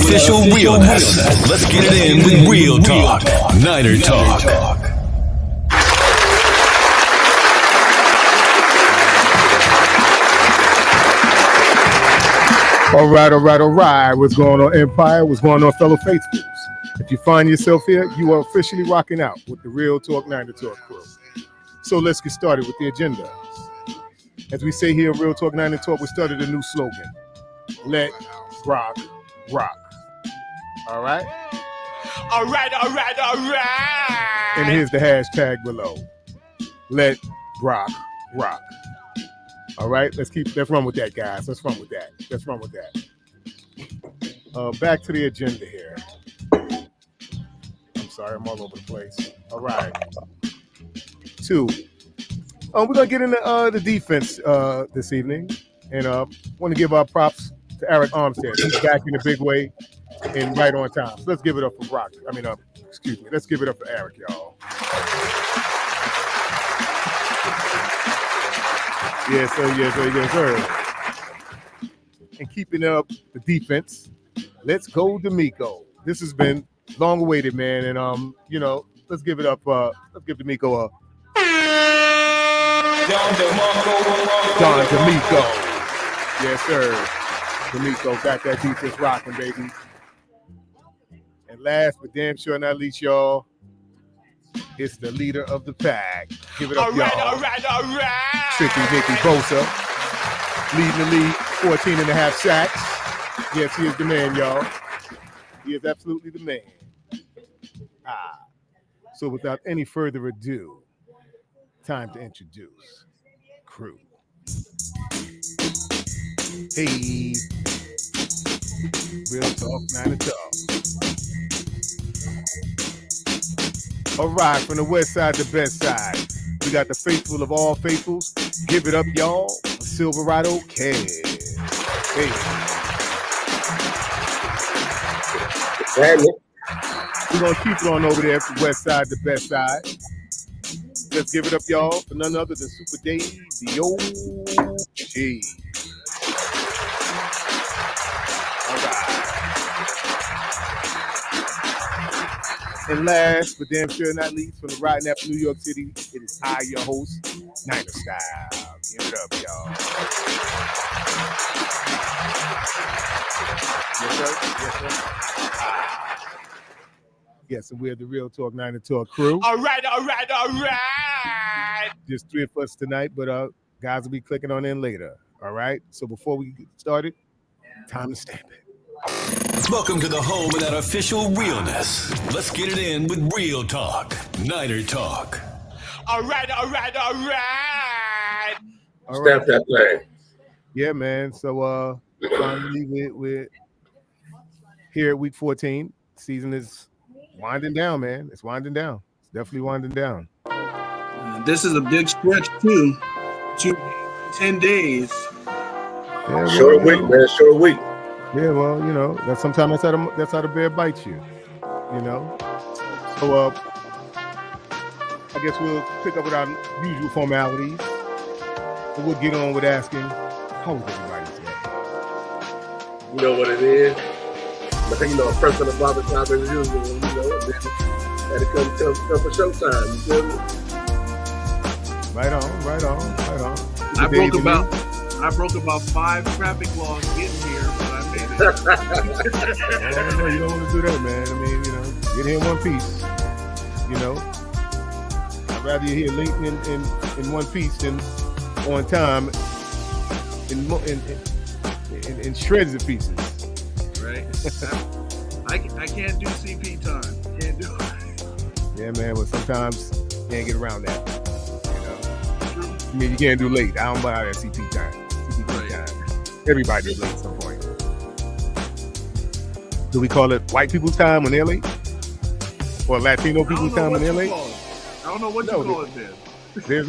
official realness. Let's get it in with Real Talk. Niner Talk. All right. What's going on, Empire? What's going on, fellow faithfuls? If you find yourself here, you are officially rocking out with the Real Talk Niner Talk crew. So let's get started with the agenda. As we say here, Real Talk Niner Talk, we started a new slogan. Let Brock rock. All right? All right. And here's the hashtag below. Let Brock rock. All right, let's run with that, guys. Let's run with that. Back to the agenda here. I'm sorry, I'm all over the place. All right. 2. We're gonna get into the defense this evening, and want to give our props to Eric Armstead. He's back in a big way and right on time. So let's give it up for Brock. Let's give it up for Eric, y'all. Yes, sir. And keeping up the defense, let's go D'Amico. This has been long awaited, man, and let's give it up. Let's give D'Amico a Don D'Amico. Yes, sir. D'Amico got that defense rocking, baby. And last but damn sure not least, y'all, it's the leader of the pack. Give it up, y'all. All right. Tricky Nicky Bosa, leading the league, 14 and a half sacks. Yes, he is the man, y'all. He is absolutely the man. So without any further ado, time to introduce crew. Hey, Real Talk, Niner Talk. All right, from the west side to best side, we got the faithful of all faithfuls. Give it up, y'all. Silverado Kid. Hey. We're going to keep it on over there from west side to best side. Let's give it up, y'all, for none other than Super Dave, the OG. All right. And last, but damn sure not least, from the Riding After New York City, it is I, your host, Niner Style. Give it up, y'all. Yes, sir. Yes, and we're the Real Talk Niner Talk crew. All right. Just 3 of us tonight, but guys will be clicking on in later. All right? So before we get started, time to stamp it. Welcome to the home of that official realness. Let's get it in with Real Talk. Niner Talk. All right. Stamp that thing. Yeah, man. So finally we're here at week 14. Season is winding down, man. It's winding down. It's definitely winding down. This is a big stretch too. 10 days. Yeah, Short week, man. Short week. Yeah, well, that's sometimes that's how the bear bites you. So I guess we'll pick up with our usual formalities. And we'll get on with asking, how was everybody today? You know what it is. First on the barber shop as usual, and then had to come for showtime. You feel me? Right on. I broke about 5 traffic laws getting here, but I made it. No, you don't want to do that, man. I mean, get here in one piece. I'd rather you here late in one piece than on time in shreds of pieces. Right. I can't do CP time. Can't do it. Yeah, man, but sometimes you can't get around that. I mean, you can't do late. I don't buy that CP time. Time. Everybody is late at some point. Do we call it white people's time when they're late? Or Latino people's time when they're late? I don't know what you call it then. There is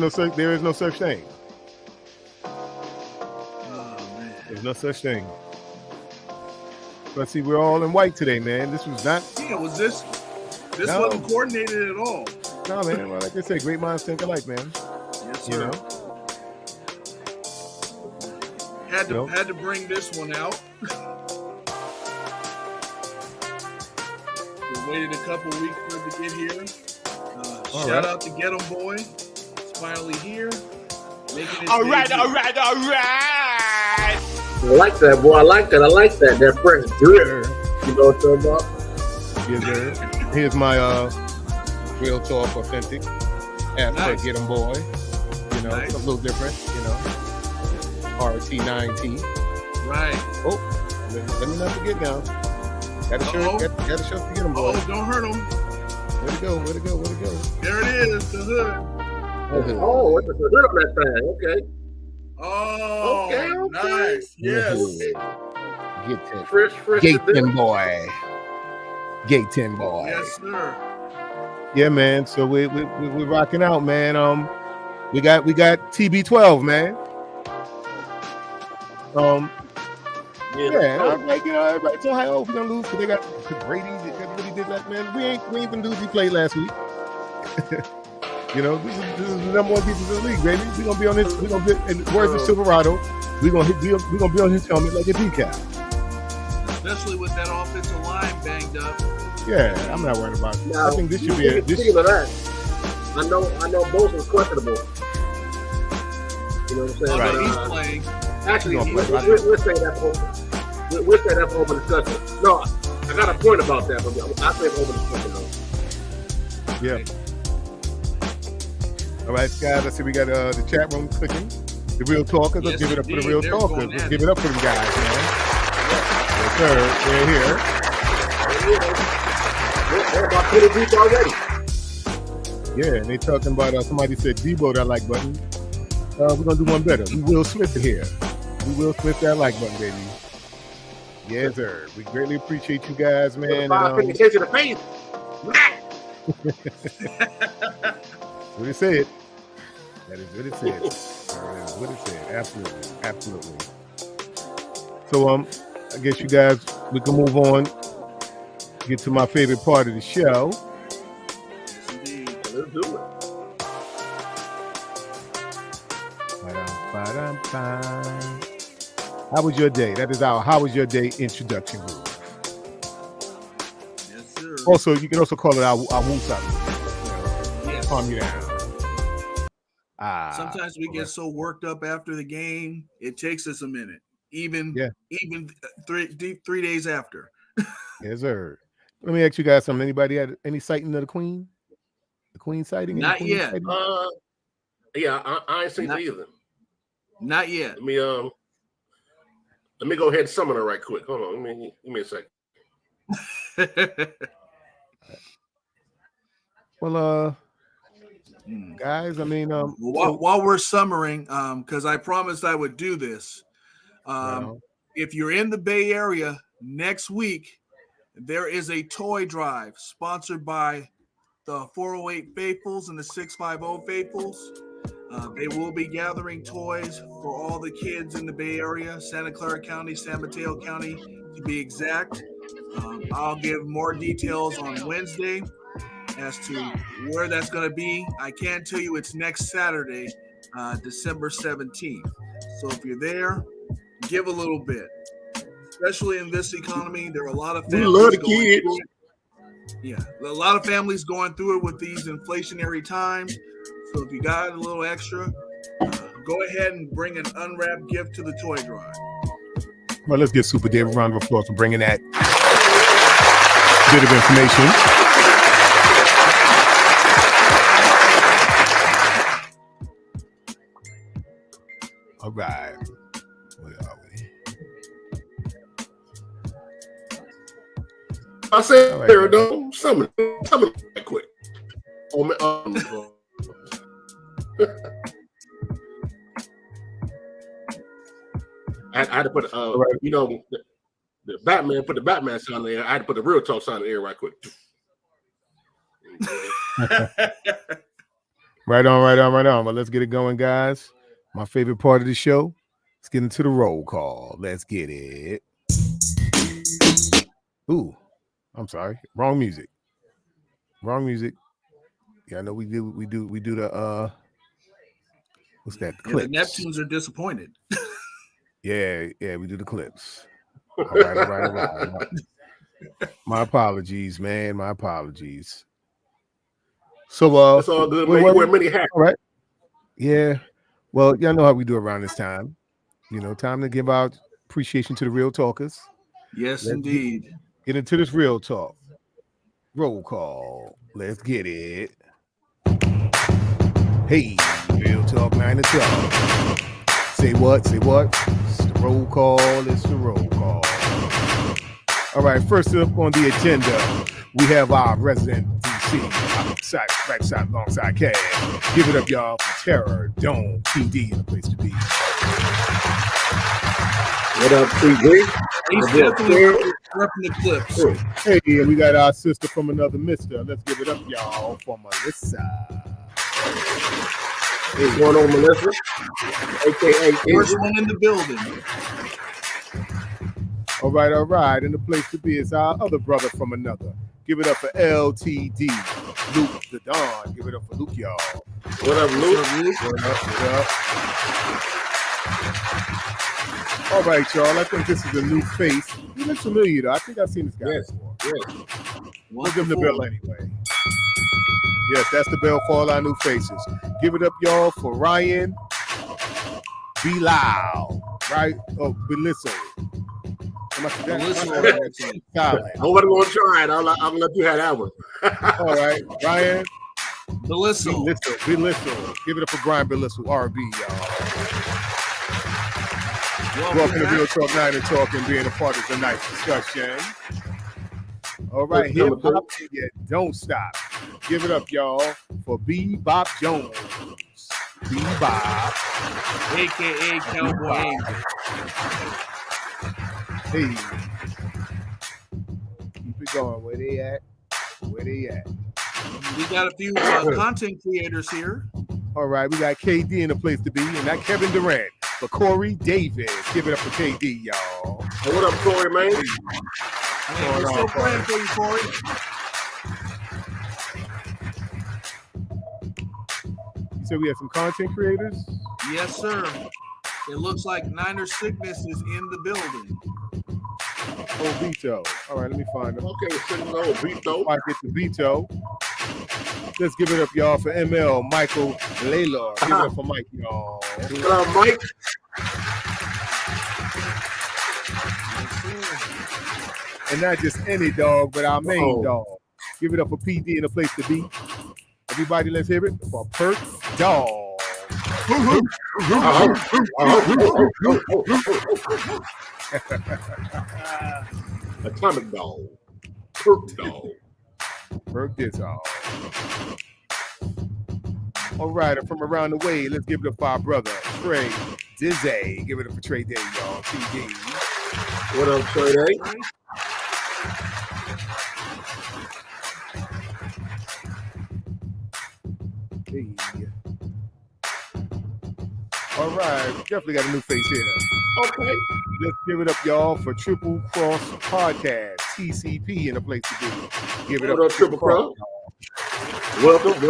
no such thing. Oh, man. There's no such thing. But see, we're all in white today, man. This was not. Yeah, this wasn't coordinated at all. No, man. Well, like I said, great minds think alike, man. Yes, sir. Had to bring this one out. Waited a couple weeks for it to get here. Shout out to Get 'em Boy. It's finally here. Making All right. I like that, boy. I like that. That fresh drip. You know what I'm talking about? Yes, sir. Here's my Real Talk Authentic after Get 'em Boy. You know, it's a little different, you know. RT9T. Right. Oh, let me not forget now. Gotta show to Get 'em Boy. Oh, don't hurt him. Where'd it go? There it is, the hood. Oh, what's the hood on that thing? Okay. Oh, okay. Nice. Yes. Get 10. Fresh. Gate 10 boy. Gate 10 boy. Yes, sir. Yeah, man. So we're rocking out, man. We got TB12, man. Yeah, I'm like, you know, everybody's so high. Oh, we're gonna lose because they got Brady. They really did that, man. We ain't gonna do what we played last week. You know, this is the number one defense in the league, baby. We're gonna be on this. We're gonna be in the words of Silverado. We're gonna be on his helmet like a decal. Especially with that offensive line banged up. Yeah, I'm not worried about it. Now, I think this should be a. Speaking of that, I know Bose was questionable. You know what I'm saying? Right. But, He's playing. Actually, we'll say that for open discussion. No, I got a point about that, but I'll say open discussion though. Yeah. All right, guys. Let's see. We got the chat room clicking. The real talkers. Let's give it up for the real talkers. Let's give it up for them guys, man. Yes, sir. They're here. They're about 20 people already. Yeah, and they talking about somebody said Debo that like button. We're gonna do one better. We Will Smith here. We Will Smith that like button, baby. Yes, sir. We greatly appreciate you guys, man. What it said. That is what it said. That is what it said. Absolutely. So I guess you guys, we can move on. Get to my favorite part of the show. Let's do it. How was your day? That is our How Was Your Day introduction rule. Yes, sir. Also, you can also call it our woosah. Yes. Calm you down. Sometimes we get so worked up after the game, it takes us a minute. Even 3 days after. Yes, sir. Let me ask you guys something. Anybody had any sighting of the Queen? The Queen sighting? Not yet. Yeah, I ain't seen it either. Not yet. Let me go ahead and summon her right quick. Hold on. Give me a second. Well, guys, I mean, while we're summaring, because I promised I would do this. If you're in the Bay Area next week, there is a toy drive sponsored by the 408 Faithfuls and the 650 Faithfuls. They will be gathering toys for all the kids in the Bay Area, Santa Clara County, San Mateo County, to be exact. I'll give more details on Wednesday as to where that's going to be. I can tell you it's next Saturday, December 17th. So if you're there, give a little bit. Especially in this economy, there are a lot of families. We love the kids. Yeah, a lot of families going through it with these inflationary times. So if you got a little extra, go ahead and bring an unwrapped gift to the toy drive. Well, let's give Super Dave a round of applause for bringing that bit of information. All right. Where are we? I said, right, there, don't summon that quick. I had to put, you know, the Batman put the Batman sound in there. I had to put the real talk sound in there right quick. Right on. But let's get it going, guys. My favorite part of the show. Let's get into the roll call. Let's get it. Ooh, I'm sorry. Wrong music. Yeah, I know we do the what's that? Clips. The Neptunes are disappointed. Yeah, we do the clips. All right. My apologies, man. My apologies. So It's all good, wait, man. You wear many hats. all right. Yeah. Well, y'all know how we do around this time. Time to give out appreciation to the real talkers. Yes, Let's indeed. Get into this real talk. Roll call. Let's get it. Hey, real talk 9 o'clock. Say what? Say what? It's the roll call. It's the roll call. All right, first up on the agenda, we have our resident DC, right side, alongside Cash. Give it up, y'all, for Terror Dome PD in the place to be. What up, PG? He's definitely repping the clips. Hey, and we got our sister from another mister. Let's give it up, y'all, for Melissa. What's going on, Melissa? AKA First one in the building. All right. And the place to be is our other brother from another. Give it up for LTD, Luke the Don. Give it up for Luke, y'all. What up, Luke? What up? All right, y'all. I think this is a new face. He looks familiar, though. I think I've seen this guy before. Yes. We'll give him the bell anyway. Yes, that's the bell for all our new faces. Give it up, y'all, for Ryan Be Loud, right? Oh, Belissa. Solid. Nobody gonna try it. I'm gonna let you have that one. All right, Ryan. Belissa. Give it up for Brian Belissa, RB, y'all. Welcome to Real Talk 9 and Talk and being a part of tonight's discussion. All right, hip hop, yeah, don't stop. Give it up, y'all, for Bebop Jones. Bebop, AKA Cowboy Angel. Hey, keep it going. Where they at? We got a few content creators here. All right, we got KD in the place to be, and not Kevin Durant, but Corey Davis. Give it up for KD, y'all. Hey, what up, Corey, man? We're still praying for you, Corey. You said we have some content creators? Yes, sir. It looks like Niner Sickness is in the building. Oh, Vito. All right, let me find him. Okay, so Vito. I get the Vito. Let's give it up, y'all, for ML Michael Laylor. Give it up for Mike, y'all. What up, Mike? And not just any dog, but our main dog. Give it up for PD in the place to be. Everybody, let's hear it for Perk Dog. Atomic Dog. Perk Dog. Perk this all. All right, and from around the way, let's give it up for our brother, Trey Dizzy. Give it up for Trey Day, y'all. TD. What up, Trey Day? Hey. All right, definitely got a new face here. Okay. Let's give it up, y'all, for Triple Cross Podcast, TCP in a place to be. Give it up for Triple Cross. Welcome.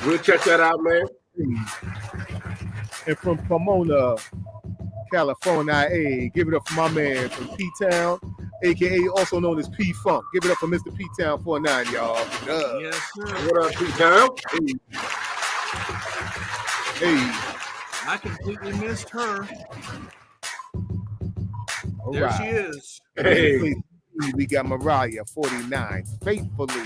We'll check that out, man. And from Pomona, California, give it up for my man from P-Town, a.k.a. also known as P-Funk. Give it up for Mr. P-Town 49, y'all. Yes, sir. What up, P-Town? Hey. I completely missed her. All there right. she is. Hey. We got Mariah 49 faithfully.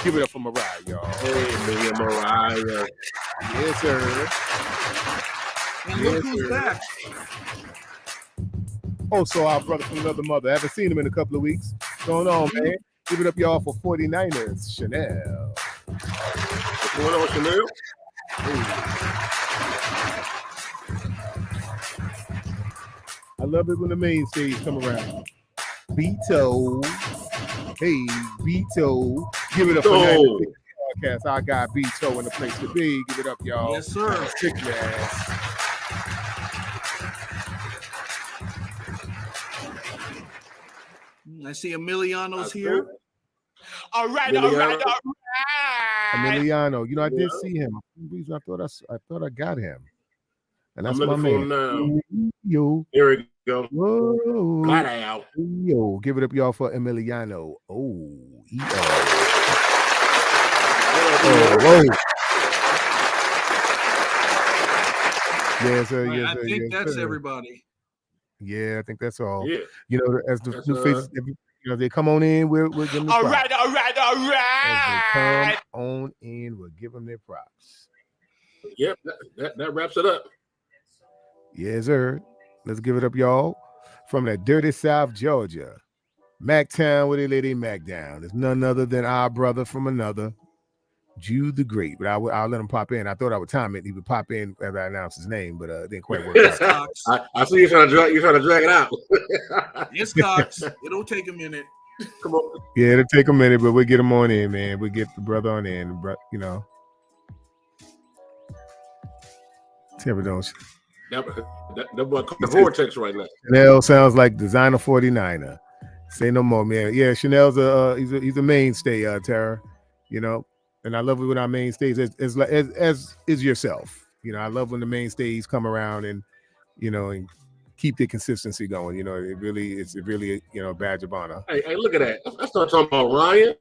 Give it up for Mariah, y'all. Hey, Mariah. Yes, sir. And look who's back. Also, our brother from another mother. Haven't seen him in a couple of weeks. What's going on, man? Give it up, y'all, for 49ers. Chanel. What's going on, Chanel? I love it when the main stage come around. Vito. Hey, Vito. Give it up for that podcast. I got Vito in the place to be. Give it up, y'all. Yes, sir. Sick ass. I see Emiliano's here. All right. Emiliano. You know, I did see him. For some reason, I thought I got him. And that's I'm my looking man. for him now. Yo. Here we go. Whoa. Got out. Yo. Give it up, y'all, for Emiliano. Oh. Whoa. Yes, sir. Yes, I sir. think yes, that's sir. everybody. Yeah, I think that's all. Yeah. You know, as the That's, new faces, they come on in, we'll give them the All props. right, all right, all As they right. come on in, we'll give them their props. Yep, that wraps it up. Yes, sir. Let's give it up, y'all. From that dirty South Georgia, Mactown with a lady Macdown. There's none other than our brother from another, Jew the Great. But I'll let him pop in. I thought I would time it. He would pop in as I announced his name, but it didn't quite work out. I see you trying to drag it out. It's Cox. It'll take a minute. Come on. Yeah, it'll take a minute, but we'll get him on in, man. We'll get the brother on in, you know. Never knows. That boy the vortex right now. Chanel sounds like designer 49er. Say no more, man. Yeah, Chanel's he's a mainstay, Tara. You know, and I love it when our mainstays as is yourself. You know, I love when the mainstays come around and you know and keep the consistency going. You know, it's really a badge of honor. Hey, look at that. Let's start talking about Ryan.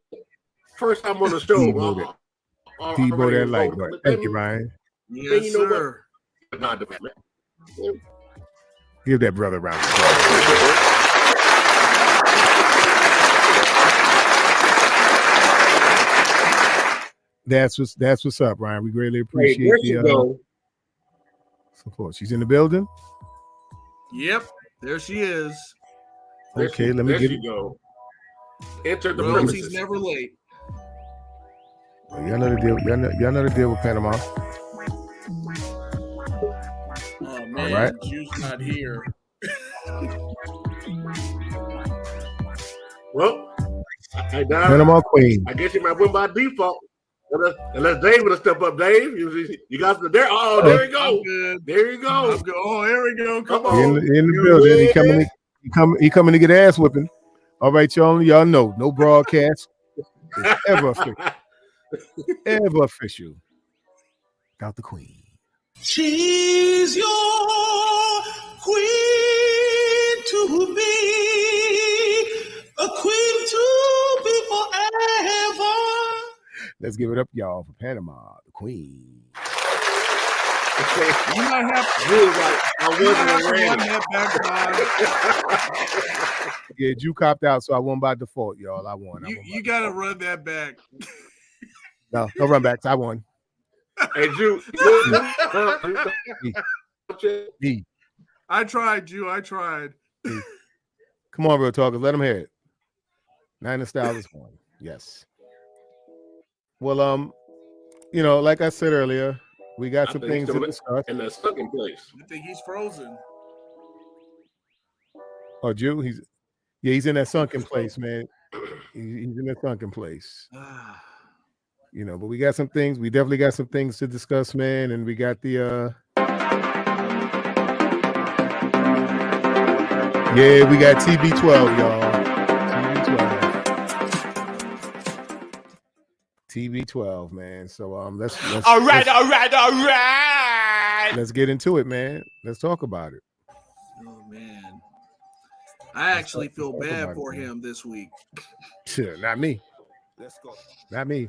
First time on the show. Debo that like, but thank you, Ryan. Yes, sir. Not the man. Give that brother a round of applause. That's what's up, Ryan. We greatly appreciate the support. She's in the building. Yep, there she is. Okay, let me get it. Go. Enter the Royalty's never late. Well, y'all know the deal. Y'all know the deal with Panama. Oh man, all right. Juice not here. Well, Panama Queen. I guess you might win by default. Unless Dave would have stepped up, Dave. You got the there. Oh, there you go. There you go. Oh, here we go. Come on. In the building. He coming to get ass whipping. All right, y'all know no broadcast is ever official without the Queen. She's your queen to be, a queen to be forever. Let's give it up, y'all, for Panama, the Queen. You might have run that back. Yeah, Jew copped out, so I won by default, y'all. I won. You gotta run that back. No run backs. I won. Hey, Jew. D. I tried, Jew. I tried. D. Come on, real talkers. Let them hear it. Niner Styles is one. Yes. Well, like I said earlier, we got some things to discuss. And that's stuck in place. I think he's frozen. Oh, Jew, he's in that sunken place, man. He's in that sunken place. But we got some things. We definitely got some things to discuss, man. And we got the we got TB12, y'all. TB12, man. So let's all right. Let's get into it, man. Let's talk about it. Oh man, I actually feel bad for him this week. Not me. Let's go. Not me.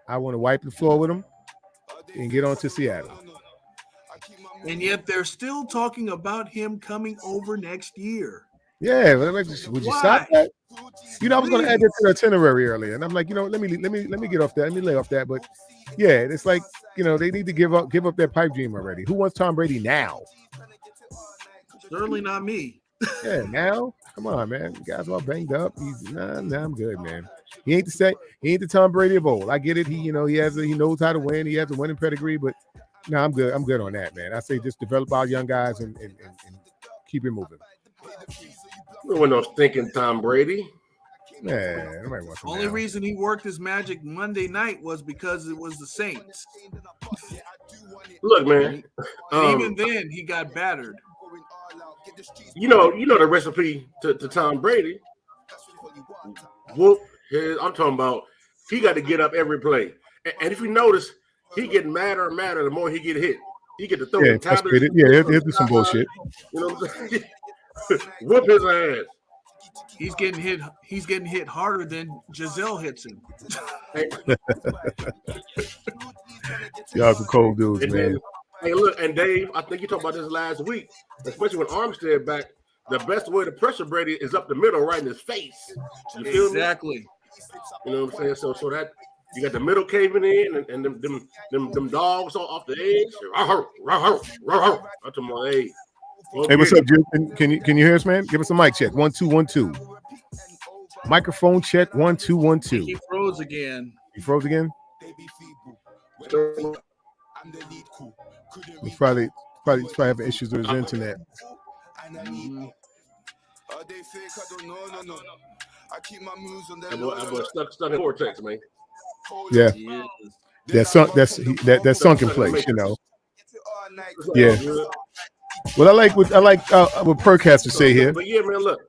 I want to wipe the floor with him and get on to Seattle. And yet they're still talking about him coming over next year. Yeah, would you stop that? I was going to add that to the itinerary earlier, and I'm like, let me get off that. Let me lay off that. But yeah, it's like, they need to give up their pipe dream already. Who wants Tom Brady now? Certainly not me. Yeah, now, come on, man. You guys all banged up. I'm good, man. He ain't the Tom Brady of old. I get it. He knows how to win. He has a winning pedigree, but no, I'm good. I'm good on that, man. I say just develop our young guys and keep it moving. No one was thinking Tom Brady. Man, nobody wants him. Only reason he worked his magic Monday night was because it was the Saints. Look, man. Even then, he got battered. You know the recipe to Tom Brady. I'm talking about he got to get up every play. And if you notice, he getting madder and madder the more he get hit. He get to throw Yeah, the tablets. frustrated. Yeah, he'll do some bullshit. You know what I'm saying? Whoop his ass. He's getting hit. He's getting hit harder than Giselle hits him. Y'all some cold dudes, And man. then, hey, look, and Dave, I think you talked about this last week, especially when Armstead back. The best way to pressure Brady is up the middle, right in his face. You feel Exactly. me? You know what I'm saying? So that you got the middle caving in, and them dogs off the edge. I'm talking about, hey. Hey, what's up, Jim? Can you hear us, man? Give us a mic check. 1 2 1 2. Microphone check. 1 2 1 2. He froze again. You froze again? He's probably having issues with his internet. I'm stuck in vortex, man. Yeah, that's sunken place, you know. Yeah. Well, I like what Perk has to say here. But yeah, man, look.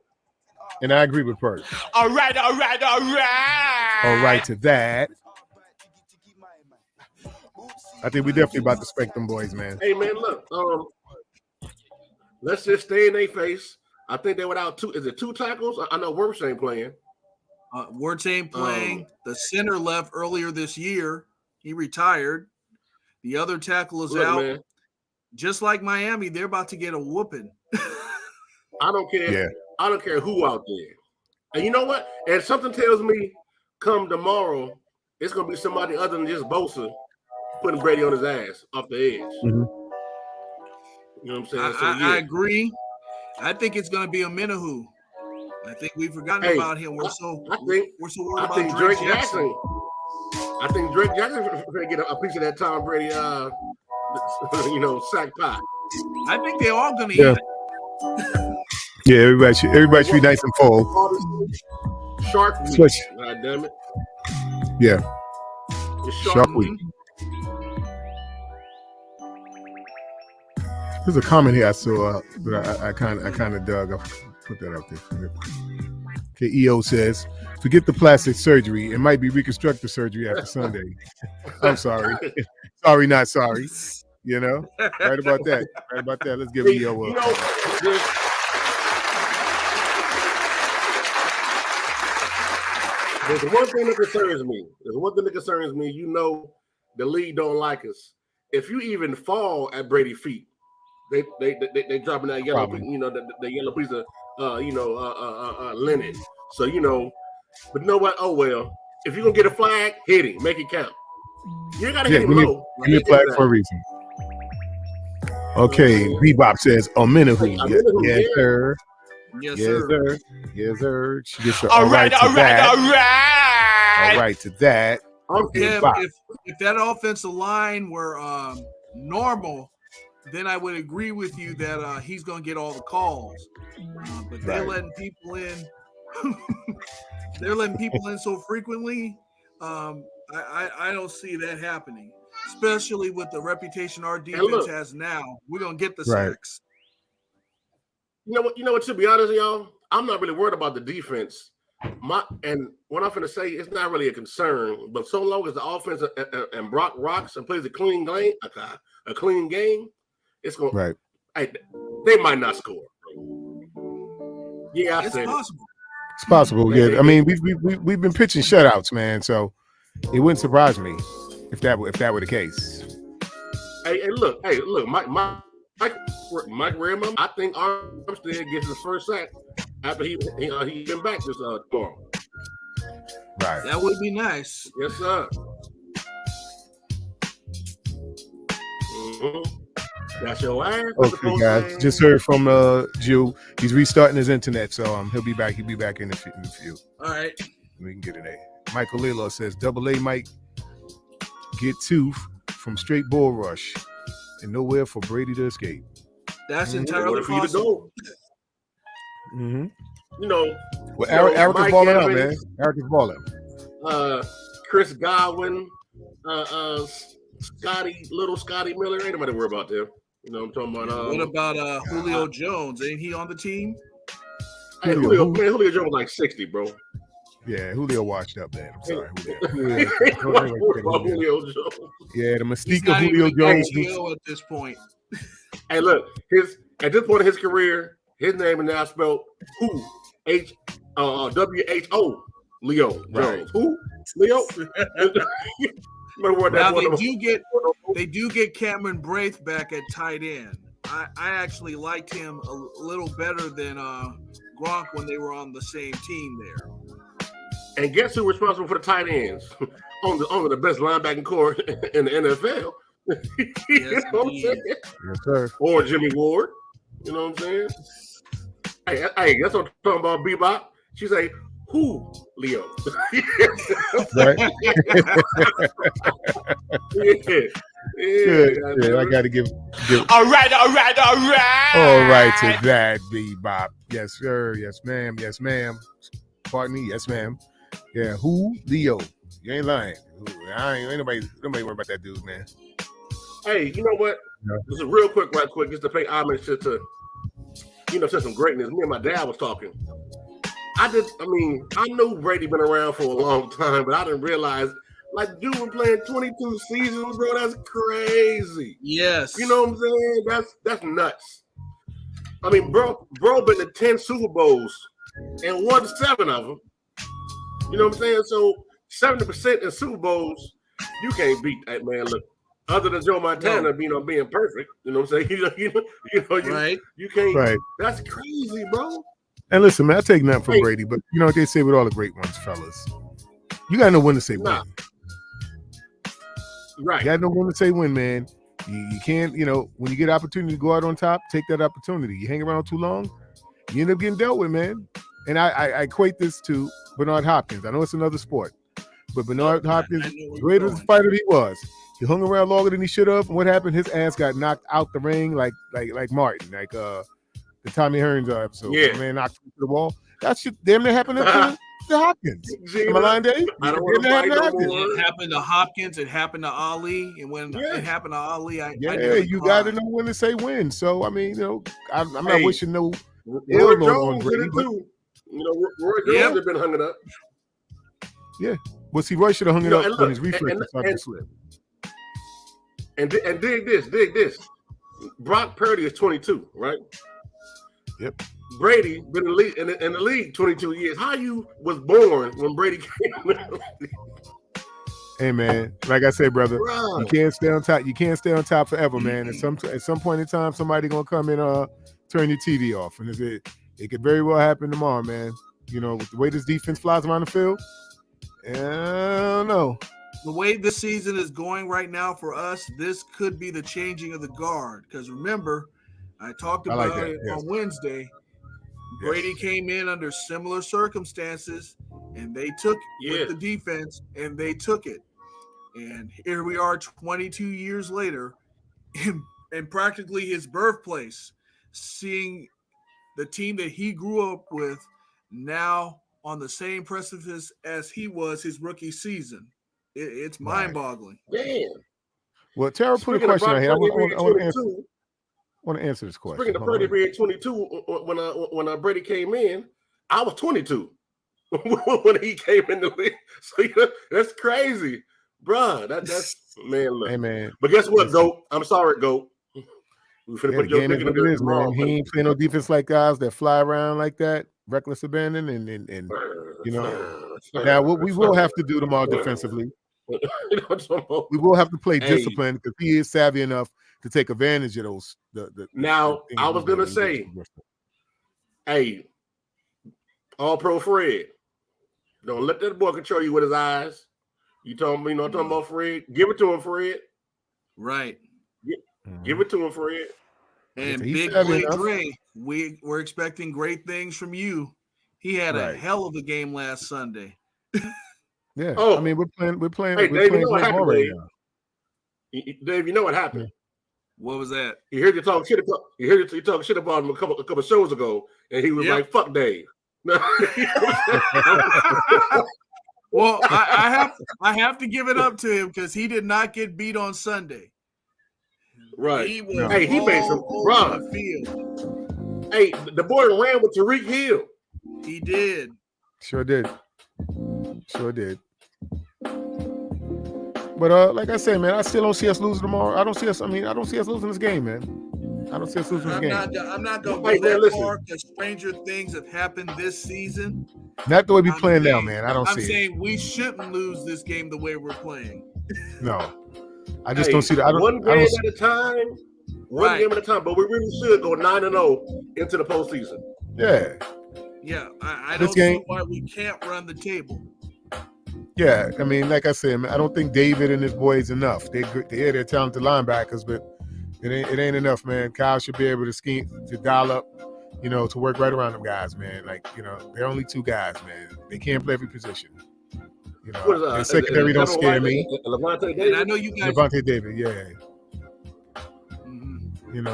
And I agree with Perk. All right. All right to that. I think we definitely about to spank them boys, man. Hey, man, look. Let's just stay in their face. I think they without two. Is it 2 tackles? I know Wirtz ain't playing. Wirtz ain't playing. The center left earlier this year. He retired. The other tackle is out. Man, just like Miami, they're about to get a whooping. I don't care. Yeah. I don't care who out there. And you know what? And something tells me come tomorrow, it's going to be somebody other than just Bosa putting Brady on his ass off the edge. Mm-hmm. You know what I'm saying? I agree. I think it's going to be a Minahu. I think we've forgotten about him. We're so worried about Drake Jackson. I think Drake Jackson going to get a piece of that Tom Brady, sack pie. I think they're all going to eat it. Yeah, everybody should be nice and full. Shark week. God damn it. Yeah. It's Shark week. There's a comment here I saw, but I kind of dug. I'll put that up there. Okay, EO says, forget the plastic surgery. It might be reconstructive surgery after Sunday. I'm sorry. Sorry, not sorry. You know? Right about that. Let's give EO a... There's one thing that concerns me. You know, the league don't like us. If you even fall at Brady's feet, they dropping that yellow, the yellow piece of linen. So but you know what? Oh well. If you're gonna get a flag, hit him, make it count. You gotta hit him low. Give me a flag for a reason. Okay, Bebop says Minahu. Yes, sir. Yes, sir. She gets all right to that. Okay, if that offensive line were normal, then I would agree with you that he's going to get all the calls. But they're letting people in. They're letting people in so frequently. I don't see that happening, especially with the reputation our defense has now. We're going to get the sacks. You know what? To be honest, y'all, I'm not really worried about the defense. And what I'm going to say, it's not really a concern. But so long as the offense and Brock rocks and plays a clean game, it's going. Right. They might not score. Yeah, it's possible. It's possible. Yeah, I mean, we've been pitching shutouts, man. So it wouldn't surprise me if that were the case. Hey, look, Mike Redmond, I think Armstead gets his first sack after he been back this tomorrow. Right. That would be nice. Yes, sir. Mm-hmm. That's your ass. Okay, guys. Just heard from Jew. He's restarting his internet, so he'll be back. He'll be back in the field. All right. We can get it. Michael Lilo says, "AA might get 2 from straight bull rush and nowhere for Brady to escape." That's entirely possible. Mm-hmm. Well, Eric is balling out, man. Eric is balling. Chris Godwin, Scotty Miller. Ain't nobody worry about them. You know what I'm talking about? What about Julio Jones? Ain't he on the team? Hey, Julio Jones like 60, bro. Yeah, Julio washed up, man. I'm sorry, Julio. Julio Jones. Yeah, the mystique He's of not Julio even Jones. Joe at this point. Hey, look, at this point in his career, his name is now spelled who? WHO. Leo Jones. Right. Who? Leo? Now they do get Cameron Braith back at tight end. I actually liked him a little better than Gronk when they were on the same team there. And guess who's responsible for the tight ends? on the best linebacking core in the NFL. You know what I'm saying? Yes, sir. Or Jimmy Ward. You know what I'm saying? Hey, that's what I'm talking about, Bebop. She say, who, Leo? Right. Yeah, I got to give. All right. All right to that, Bebop. Yes, sir. Yes, ma'am. Yes, ma'am. Pardon me. Yes, ma'am. Yeah, who? Leo. You ain't lying. Ain't nobody worry about that dude, man. Hey, you know what? Yeah. This is right quick, just to pay homage to some greatness. Me and my dad was talking. I knew Brady been around for a long time, but I didn't realize, like, dude been playing 22 seasons, bro. That's crazy. Yes. You know what I'm saying? That's nuts. I mean, bro been to 10 Super Bowls and won 7 of them. You know what I'm saying? So 70% in Super Bowls, you can't beat that, man. Look, other than Joe Montana, being perfect, you know what I'm saying? Right. You can't. Right. That's crazy, bro. And listen, man, I take nothing from Brady, but you know what they say with all the great ones, fellas. You gotta know when to say win. Right. You gotta know when to say win, man. You can't, when you get opportunity to go out on top, take that opportunity. You hang around too long, you end up getting dealt with, man. And I equate this to Bernard Hopkins. I know it's another sport, but Bernard Hopkins, greater fighter he was, he hung around longer than he should have. And what happened? His ass got knocked out the ring like Martin, like the Tommy Hearns episode. Yeah, man, knocked him to the wall. That shit damn near happened to Hopkins. Am I lying, Dave? I don't want to fight no more. It happened to Hopkins. It happened to Ali. And when it happened to Ali, you got to know when to say when. So I mean, I'm not wishing no Roy Jones did it too. Roy Jones had been hung up. Yeah. Well, see, Roy should have hung it up when his reflexes started to slip. And dig this. Brock Purdy is 22, right? Yep. Brady been in the league 22 years. How you was born when Brady came in? Hey man, like I said, brother, you can't stay on top. You can't stay on top forever, man. At some point in time, somebody gonna come and turn your TV off, and it could very well happen tomorrow, man. With the way this defense flies around the field, I don't know. The way this season is going right now for us, this could be the changing of the guard. Because remember, I talked about it on Wednesday. Brady came in under similar circumstances, and they took with the defense, and they took it. And here we are 22 years later in practically his birthplace, seeing the team that he grew up with now on the same precipice as he was his rookie season. It's mind-boggling. Damn. Well, Tara put a question out here. I want to answer this question. Speaking of Purdy being 22, when Brady came in, I was 22 when he came in the league. So that's crazy, bro. That's man. Look. Hey man. But guess what, Goat? I'm sorry, Goat. We finna put your game is what it is, man. He ain't playing no defense like guys that fly around like that, reckless abandon, and Now what we will have to do tomorrow defensively. We will have to play discipline because he is savvy enough to take advantage of those. Now, I was gonna say, hey, All-Pro Fred, don't let that boy control you with his eyes. You talking about Fred? Give it to him, Fred. Right. Give it to him, Fred. And big play Trey, we're expecting great things from you. He had a hell of a game last Sunday. Yeah. I mean, we're playing. Hey, Dave, you know what happened, right now. Dave, you know what happened? What was that? He heard you talk shit about. He heard you talk shit about him a couple shows ago, and he was like, "Fuck Dave." Well, I have to give it up to him because he did not get beat on Sunday. Right. He made some run. Hey, the boy ran with Tariq Hill. He did. Sure did. Sure did. But like I said, man, I still don't see us losing tomorrow. I don't see us losing this game, man. I don't see us losing this game. I'm not going to go that far because stranger things have happened this season. Not the way we playing now, man. I don't see it. I'm saying we shouldn't lose this game the way we're playing. No. I just don't see that. One game at a time. One game at a time. But we really should go 9-0 into the postseason. Yeah. Yeah. I don't see why we can't run the table. Yeah, I mean, like I said, man, I don't think David and his boys enough. They're talented linebackers, but it ain't enough, man. Kyle should be able to scheme, to dial up, to work right around them guys, man. Like, they're only two guys, man. They can't play every position. The secondary don't scare me. Levante David? And I know you guys. Levante David, yeah. Mm-hmm.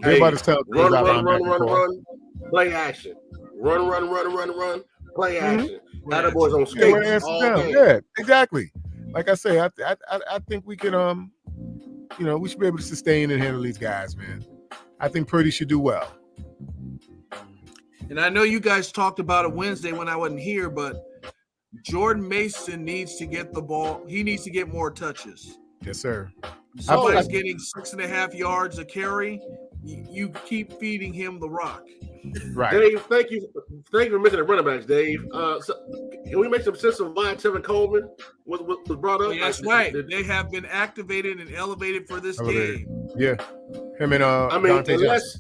Everybody's talented. Run, play action. Run, play action. Attaboys on skates all day. Yeah, exactly. Like I say, I think we can we should be able to sustain and handle these guys, man. I think Purdy should do well. And I know you guys talked about it Wednesday when I wasn't here, but Jordan Mason needs to get the ball. He needs to get more touches. Yes, sir. Somebody's getting 6.5 yards a carry. You keep feeding him the rock. Right. Dave, thank you for mentioning the running backs, Dave. So can we make some sense of why Tevin Coleman was brought up? That's right. They have been activated and elevated for this game. Yeah. Him and unless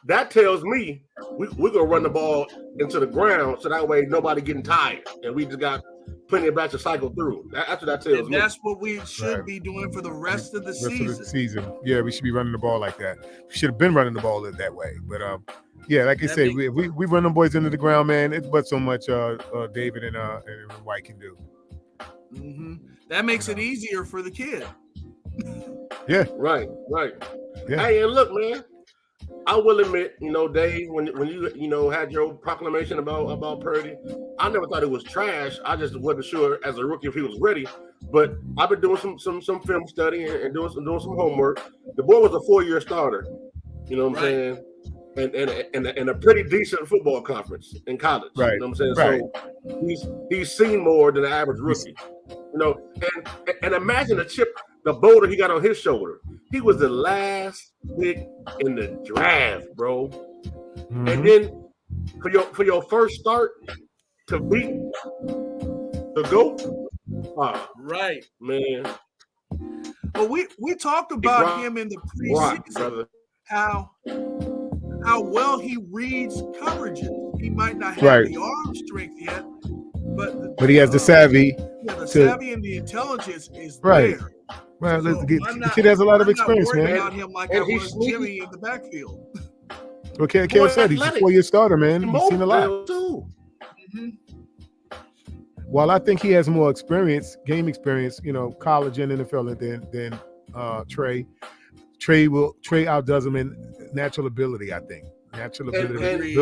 that tells me we're gonna run the ball into the ground so that way nobody getting tired and we just got plenty of backs to cycle through. That's what that tells me. That's what we should be doing for the rest of the season. Yeah, we should be running the ball like that. We should have been running the ball that way. But yeah, like I say, we run them boys into the ground, man. It's but so much David and White can do. Mm-hmm. That makes it easier for the kid. Yeah. Right. Yeah. Hey, and look, man, I will admit, Dave, when you had your proclamation about Purdy, I never thought it was trash. I just wasn't sure as a rookie if he was ready. But I've been doing some film study and doing some homework. The boy was a 4-year starter. You know what I'm saying? And a pretty decent football conference in college. Right. You know what I'm saying? Right. So he's seen more than the average rookie. And imagine the chip, the boulder he got on his shoulder. He was the last pick in the draft, bro. Mm-hmm. And then for your first start to beat the GOAT, right, man. Well, we talked about him in the preseason, how well he reads coverages. He might not have the arm strength yet, but he has the savvy. Yeah, the savvy and the intelligence is there. So Well, the kid has a lot of experience, man. About him like I was Jimmy in the backfield. Well, Kev said he's a 4-year starter, man. He's seen a lot. Too. Mm-hmm. While I think he has more experience, game experience, college and NFL than Trey. Trey outdoes him in natural ability, I think. Natural ability.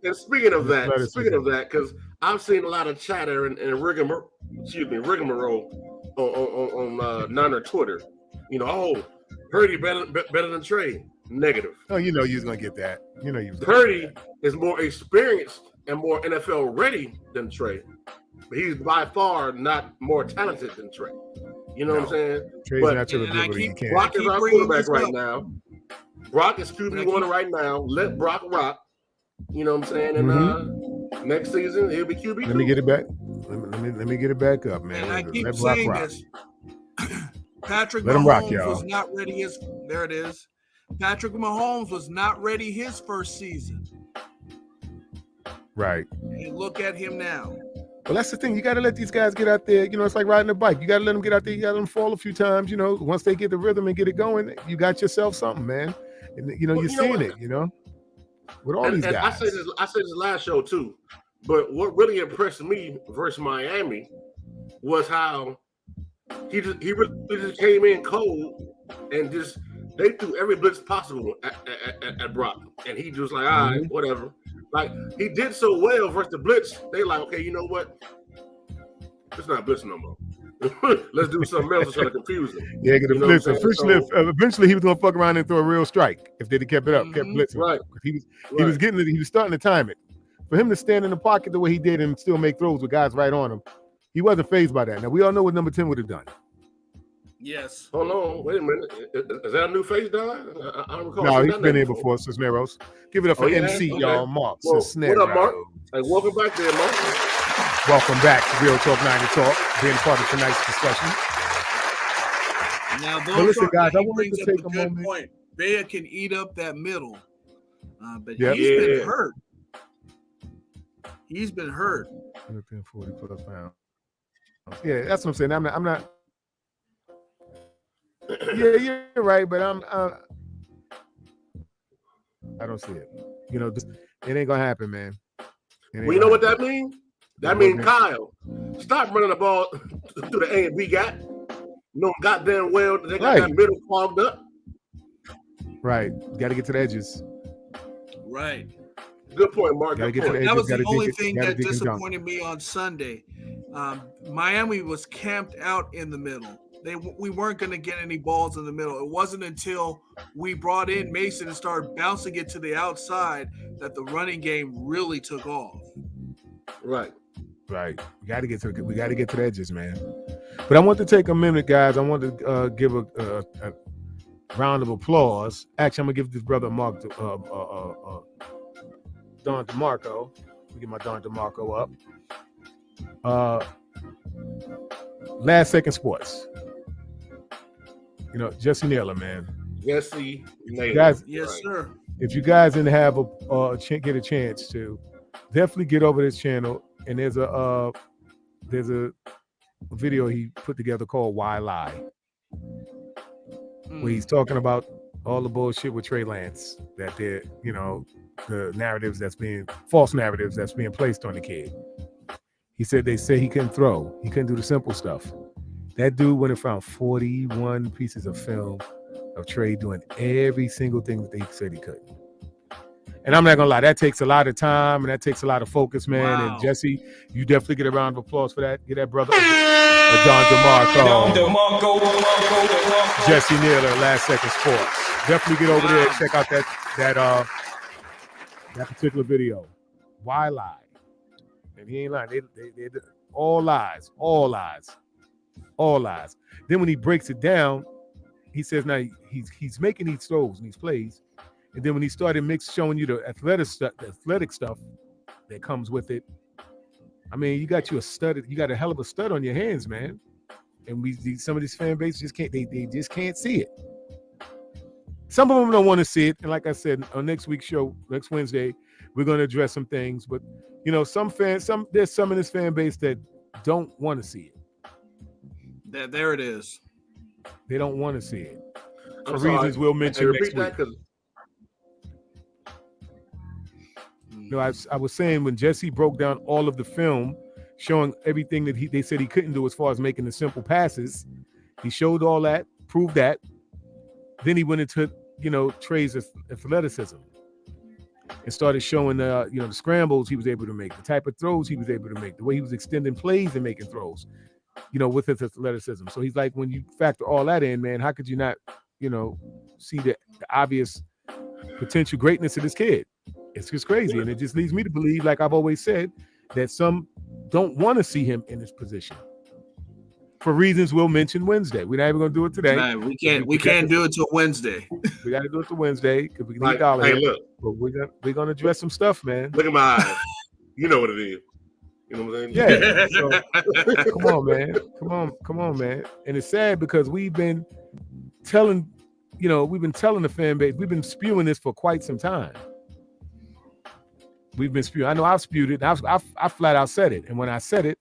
And speaking of that, because I've seen a lot of chatter and rigmarole on Niner Twitter. Purdy better than Trey. Negative. Oh, you was gonna get that. Purdy is more experienced and more NFL ready than Trey, but he's by far not more talented than Trey. You know what I'm saying? Trey's natural ability. Brock is our quarterback right now. Brock is QB1 right now. Let Brock rock. You know what I'm saying? And next season he'll be QB2. Let me get it back. Let me get it back up, man. And I keep saying this. Patrick Let Mahomes was not ready there it is. Patrick Mahomes was not ready his first season. Right. And look at him now. Well, that's the thing. You got to let these guys get out there. It's like riding a bike. You got to let them get out there. You got to let them fall a few times. Once they get the rhythm and get it going, you got yourself something, man. And you're seeing it. With all these guys. I said this last show too. But what really impressed me versus Miami was how he really just came in cold and just they threw every blitz possible at Brock, and he just like, all right, whatever. Like he did so well versus the blitz. They like, okay, you know what? It's not blitz no more. Let's do something else to try to confuse him. Yeah, get the blitz. Eventually, he was gonna fuck around and throw a real strike if they'd have kept it up, kept blitzing. Right. He was getting it. He was starting to time it. For him to stand in the pocket the way he did and still make throws with guys right on him, He wasn't phased by that. Now we all know what number 10 would have done. Yes. Hold on, wait a minute. Is that a new face, Don? I don't recall. No, he's been here before, Cisneros. Give it up for MC, y'all. Mark Cisneros. What up, Mark? Hey, welcome back there, Mark. Welcome back to Real Talk 90 Talk, being part of tonight's discussion. Now, listen, guys, I wanted to take a moment. Point. Bea can eat up that middle, but Yep. he's been hurt. He's been hurt. 40 plus pounds. Yeah, that's what I'm saying. I'm not. Yeah, you're right, but I don't see it. You know, it ain't gonna happen, man. Well, you know what that means? That means Kyle, stop running the ball through the A and B gap. No, goddamn well they got that middle clogged up. Right, got to get to the edges. Right. Good point, Mark. That was the only thing that disappointed me on Sunday. Miami was camped out in the middle. We weren't going to get any balls in the middle. It wasn't until we brought in Mason and started bouncing it to the outside that the running game really took off. Right. We got to get to the edges, man. But I want to take a minute, guys. I want to give a round of applause. Actually, I'm gonna give this brother Mark Don DeMarco. Let me get my Don DeMarco up. Last Second Sports. You know, Jesse Naylor, man. Jesse Naylor. Guys, yes, sir. If you guys didn't have get a chance to, definitely get over this channel. And there's a video he put together called "Why Lie," where he's talking about all the bullshit with Trey Lance, that they're, you know, the false narratives that's being placed on the kid. He said they say he couldn't throw, he couldn't do the simple stuff. That dude went and found 41 pieces of film of Trey doing every single thing that he said he couldn't. And I'm not gonna lie, that takes a lot of time and that takes a lot of focus, man. Wow. And Jesse, you definitely get a round of applause for that. Get that brother, Don DeMarco. Jesse Naylor, Last Second Sports. Definitely get over there and check out that particular video. Why lie? And he ain't lying. They all lies. Then when he breaks it down, he says now he's making these throws and these plays. And then when he started showing you the athletic stuff that comes with it, I mean, you got a hell of a stud on your hands, man. And some of these fan bases just can't can't see it. Some of them don't want to see it. And like I said, on next week's show, next Wednesday, we're going to address some things. But you know, there's some in this fan base that don't want to see it. There it is. They don't want to see it. For reasons we'll mention next week. No, I was saying when Jesse broke down all of the film, showing everything that they said he couldn't do as far as making the simple passes, he showed all that, proved that. Then he went into, you know, Trey's athleticism and started showing the scrambles he was able to make, the type of throws he was able to make, the way he was extending plays and making throws, you know, with his athleticism. So he's like, when you factor all that in, man, how could you not, you know, see the obvious potential greatness of this kid? It's just crazy. And it just leads me to believe, like I've always said, that some don't want to see him in this position for reasons we'll mention Wednesday. We're not even going to do it today. Right, we can't do it till Wednesday. We got to do it till Wednesday because we need dollars. Hey, look. But we're going to address some stuff, man. Look at my eyes. You know what it is. You know what I'm saying? Yeah. So, come on, man. And it's sad because we've been telling the fan base, we've been spewing this for quite some time. We've been spewing. I know I've spewed it. I flat out said it. And when I said it,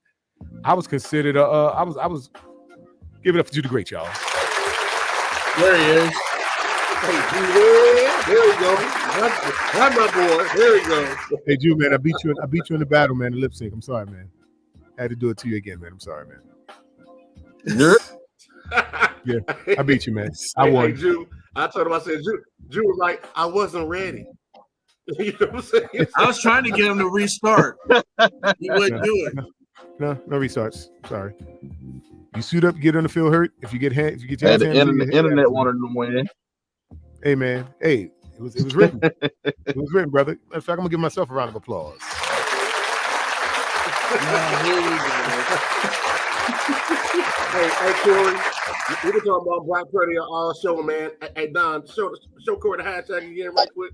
I was considered I was give it up for Judah Great, y'all. There he is. Hey, there we go. That's my boy. There we go. Hey, Jude, man, I beat you in the battle, man. The lip sync. I'm sorry, man. I had to do it to you again, man. I'm sorry, man. Yeah, I beat you, man. I won. Hey, Jude, I told him, I said, Jude was like, I wasn't ready. You know what I'm saying? I was trying to get him to restart. He wouldn't do it. No restarts. Sorry. You suit up, get on the field hurt. If you get your hands, the internet wanted to win. Hey, man. Hey, it was written. It was written, brother. In fact, I'm gonna give myself a round of applause. Hey, Corey, we were talking about Black Purdy all show, man. Hey, Don, show Corey the hashtag again, right quick.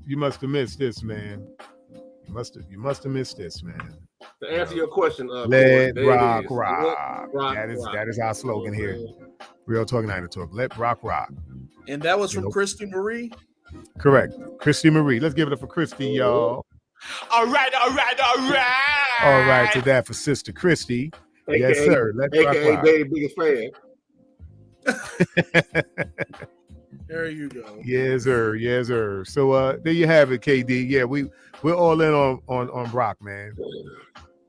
You must have missed this, man. You must have missed this, man. To answer your question, let Corey, rock. That is our slogan here. Real Talk 9 to Talk. Let rock. And that was from Christy Marie. Correct, Christy Marie. Let's give it up for Christy, y'all. All right. All right, to that for Sister Christy. AKA, yes, sir. Let's AKA rock. Dave's biggest fan. There you go. Yes, sir. So there you have it, KD. Yeah, we're all in on Brock, man.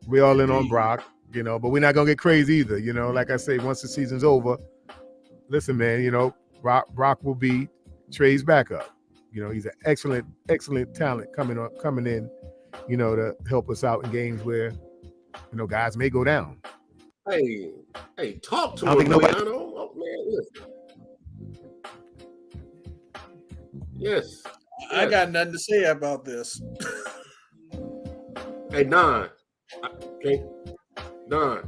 We're all in on Brock, but we're not gonna get crazy either. Like I say, once the season's over, listen, man, Brock will be Trey's backup. He's an excellent talent coming in, to help us out in games where, guys may go down. Hey, talk to him, Mariano. Oh, man, listen. Yes. I got nothing to say about this. Hey, Don. Okay. Don.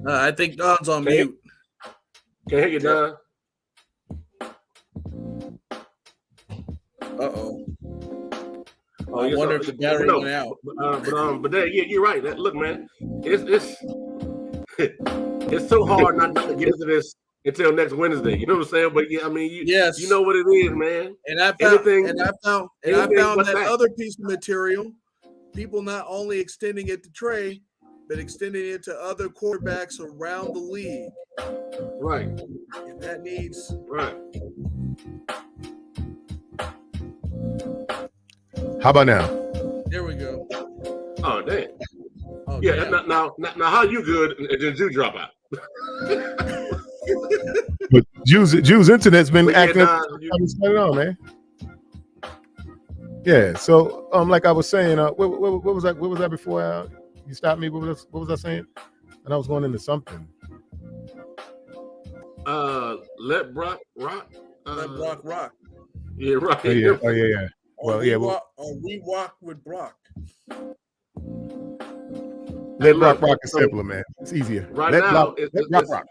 I think Don's on mute. Can't hear you, Don. Uh-oh. I wonder if the battery went out. But you're right. Look, man, it's so hard not to get into this until next Wednesday. You know what I'm saying? But yeah, I mean, you know what it is, man. And I found that other piece of material. People not only extending it to Trey, but extending it to other quarterbacks around the league. Right. And that needs right. How about now? There we go. Oh, damn. Oh, yeah. Damn. Now, how you good and then you drop out? But Jew's internet's been acting up. Man. Yeah. So, like I was saying, what was that? What was that before you stopped me? What was I saying? And I was going into something. Let Brock rock. Let Brock rock. Yeah, right. Oh yeah. Well, we walk with Brock. Let Brock rock is simpler, man. It's easier. Right now, let Brock rock.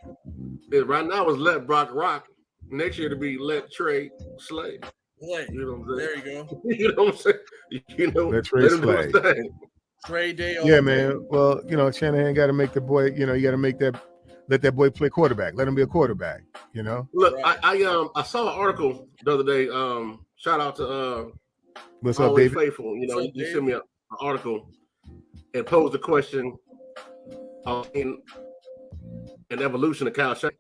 Right now is let Brock rock. Next year to be let Trey slay. Play. You know what I'm saying? There you go. You know what I'm saying? Let Trey slay. Trey Day. Yeah, man. Well, Shanahan got to make the boy. You got to let that boy play quarterback. Let him be a quarterback. Look, right. I saw an article the other day. Shout out to what's up, David? Faithful. You sent me an article and posed the question in an evolution of Kyle Shanahan.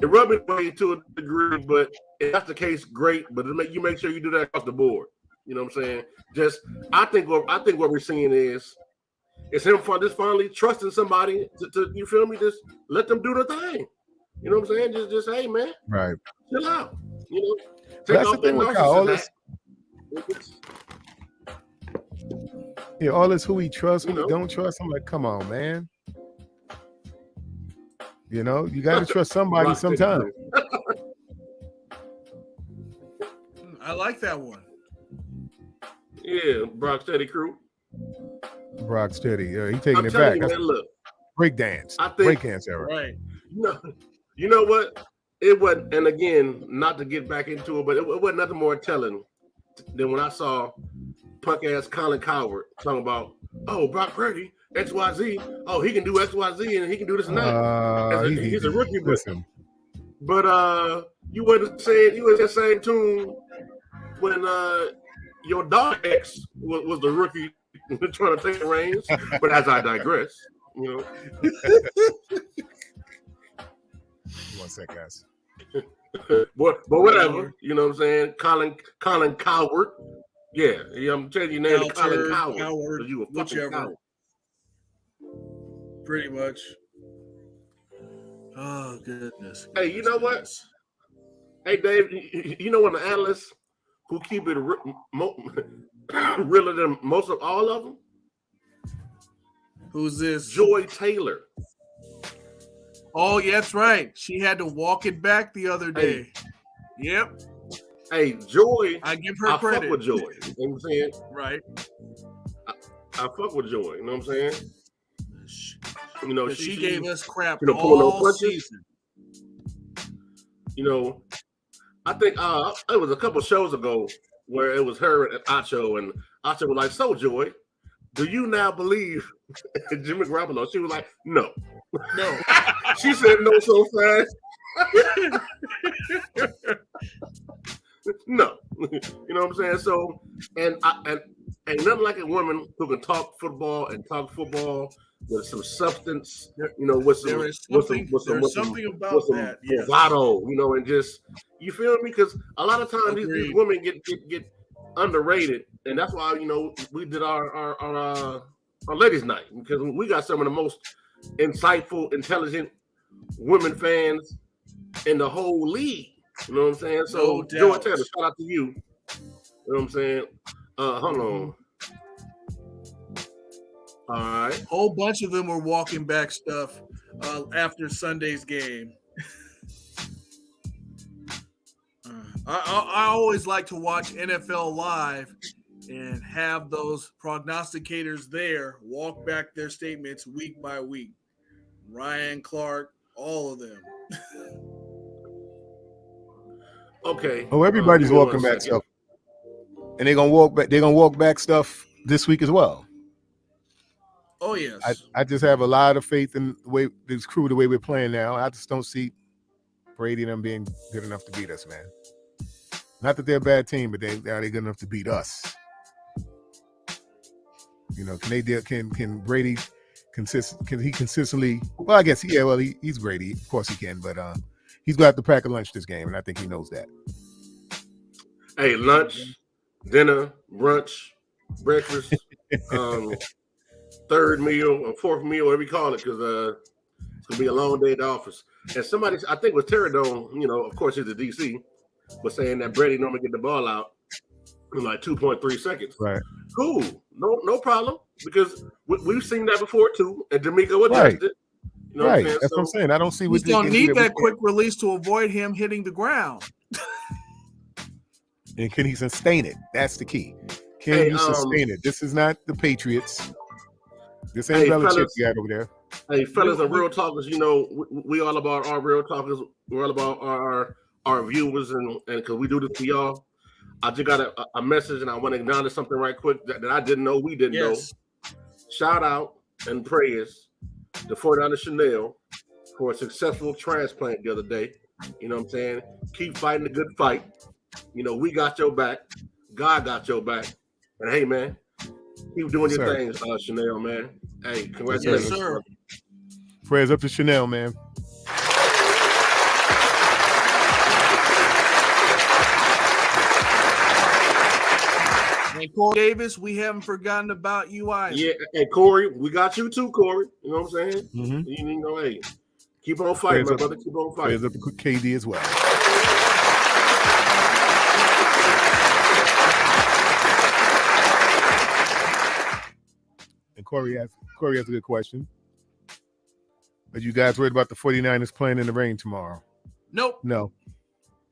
It rubbed me away to a degree, but if that's the case, great. But you make sure you do that across the board. You know what I'm saying? I think what we're seeing is it's him just finally trusting somebody to you feel me? Just let them do the thing. You know what I'm saying? Just hey, man, right? Chill out. Take that's off the thing with Kyle. All this who he trusts, who he don't trust. I'm like, come on, man. You got to trust somebody sometime. I like that one. Yeah, Brock Steady crew. Brock Steady. He taking it back. Man, look, break dance. I think break dance era. Right. You know what? It wasn't, and again, not to get back into it, but it wasn't nothing more telling than when I saw punk ass Colin Coward talking about, Brock Purdy, XYZ. Oh, he can do XYZ and he can do this and that. He's a rookie, but you wasn't the same tune when your dog X was the rookie trying to take the reins. But as I digress, One sec, guys. but whatever, you know what I'm saying? Colin Coward. Yeah, I'm telling you now, Colin Coward. You a fucking coward. Pretty much. Oh goodness. Hey, you know what? Hey, Dave, you know an analyst who keep it realer than most of all of them? Who's this? Joy Taylor. Oh, yeah, that's right. She had to walk it back the other day. Yep. Hey, Joy. I give her credit. I fuck with Joy. You know what I'm saying? Right. I fuck with Joy. You know what I'm saying? You know, she gave us crap pulling no all punches. Season. You know, I think it was a couple shows ago where it was her and Acho, and Acho was like, "So, Joy, do you now believe in Jimmy Garoppolo?" She was like, "No." No. She said no so fast. No. You know what I'm saying? So, and ain't nothing like a woman who can talk football and talk football with some substance, you know, with some something about that, yes. bravado, you know, and just, you feel me? Because a lot of times these women get underrated, and that's why, you know, we did our ladies' night, because we got some of the most insightful, intelligent women fans in the whole league. You know what I'm saying? So, Joy Taylor, shout out to you. You know what I'm saying? Hold on. All right. Whole bunch of them were walking back stuff after Sunday's game. I always like to watch NFL Live and have those prognosticators there walk back their statements week by week. Ryan Clark, all of them. Okay. Oh, everybody's walking back stuff, and they're gonna walk back. They're gonna walk back stuff this week as well. Oh yes. I just have a lot of faith in the way this crew, the way we're playing now. I just don't see Brady and them being good enough to beat us, man. Not that they're a bad team, but are they good enough to beat us? You know, can Brady consistently? Well, I guess he's Brady. Of course he can, but he's gonna have to pack a lunch this game, and I think he knows that. Hey, lunch, dinner, brunch, breakfast, third meal or fourth meal, whatever you call it, because it's gonna be a long day at the office. And somebody, I think it was Terradone, you know, of course he's a DC, was saying that Brady normally get the ball out in like 2.3 seconds. Right. Cool. No problem. Because we've seen that before too. And D'Amico adjusted it. You know right. What That's what I'm saying. I don't see what you don't need that quick release to avoid him hitting the ground. And can he sustain it? That's the key. Can you sustain it? This is not the Patriots. This ain't Belichick you got over there. Hey, fellas and real talkers, you know, we all about our real talkers. We're all about our viewers, and because we do this for y'all. I just got a message, and I want to acknowledge something right quick that I didn't know, we didn't know. Shout out and praise to 49er Chanel for a successful transplant the other day. You know what I'm saying? Keep fighting the good fight. You know, we got your back. God got your back. And hey, man, keep doing your things, Chanel, man. Hey, congratulations. Yes, sir. Prayers up to Chanel, man. And Corey Davis, we haven't forgotten about you either. Yeah, hey, Corey, we got you too, Corey. You know what I'm saying? Mm-hmm. You know, hey, keep on fighting, my brother. Keep on fighting. Prayers up to KD as well. And Corey has a good question. Are you guys worried about the 49ers playing in the rain tomorrow? Nope. No.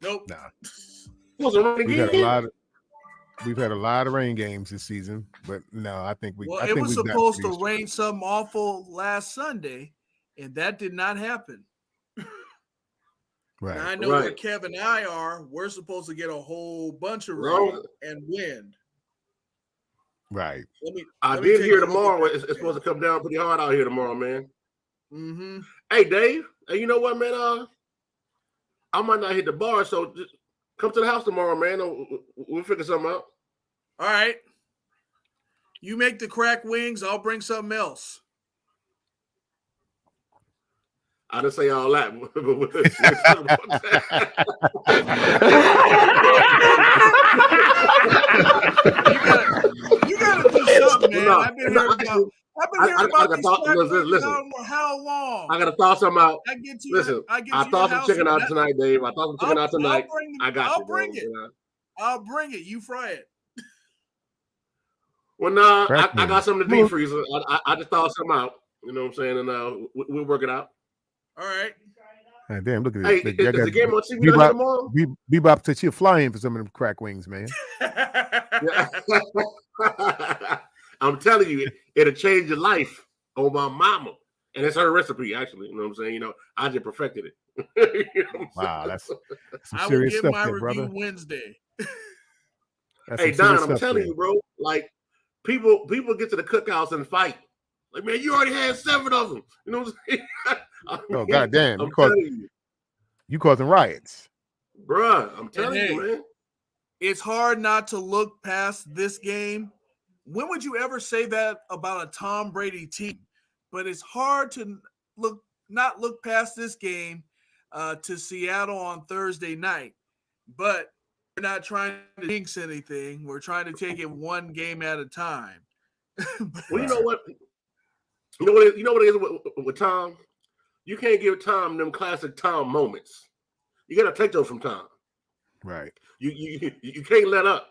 Nope. Nah. We've had a lot of rain games this season, but no, I think we. Well, I it think was supposed to rain something awful last Sunday, and that did not happen. Right. Now, I know where Kevin and I are. We're supposed to get a whole bunch of rain and wind. Right. I did hear tomorrow. It's supposed to come down pretty hard out here tomorrow, man. Mm-hmm. Hey, Dave. Hey, you know what, man? I might not hit the bar, so just come to the house tomorrow, man. We'll figure something out. All right. You make the crack wings. I'll bring something else. I didn't say all that. You gotta do something, man. No, I've been hearing about this. Listen, how long? I gotta thaw something out. I thought some chicken out tonight, Dave. I thought some chicken out tonight. I'll bring it. I'll bring it. You fry it. Well, nah, I got something to deep freezer. I just thawed something out. You know what I'm saying? And we'll work it out. All right. Damn, look at Hey, this. is the game on TV tomorrow? Bebop said she'll fly in for some of them crack wings, man. I'm telling you, it'll change your life. Oh, my mama. And it's her recipe, actually. You know what I'm saying? I just perfected it. Wow, that's some I will serious give stuff my there, review brother. Wednesday. Hey, Don, I'm telling you, bro. Like, people get to the cookhouse and fight. Like, man, you already had 7 of them. You know what I'm saying? Oh, goddamn. I'm telling you causing riots. Bruh, I'm telling you, man. It's hard not to look past this game. When would you ever say that about a Tom Brady team? But it's hard to not look past this game to Seattle on Thursday night. But we're not trying to jinx anything. We're trying to take it one game at a time. Well, you know what? You know what it is with Tom? You can't give Tom them classic Tom moments. You got to take those from Tom. Right. You can't let up.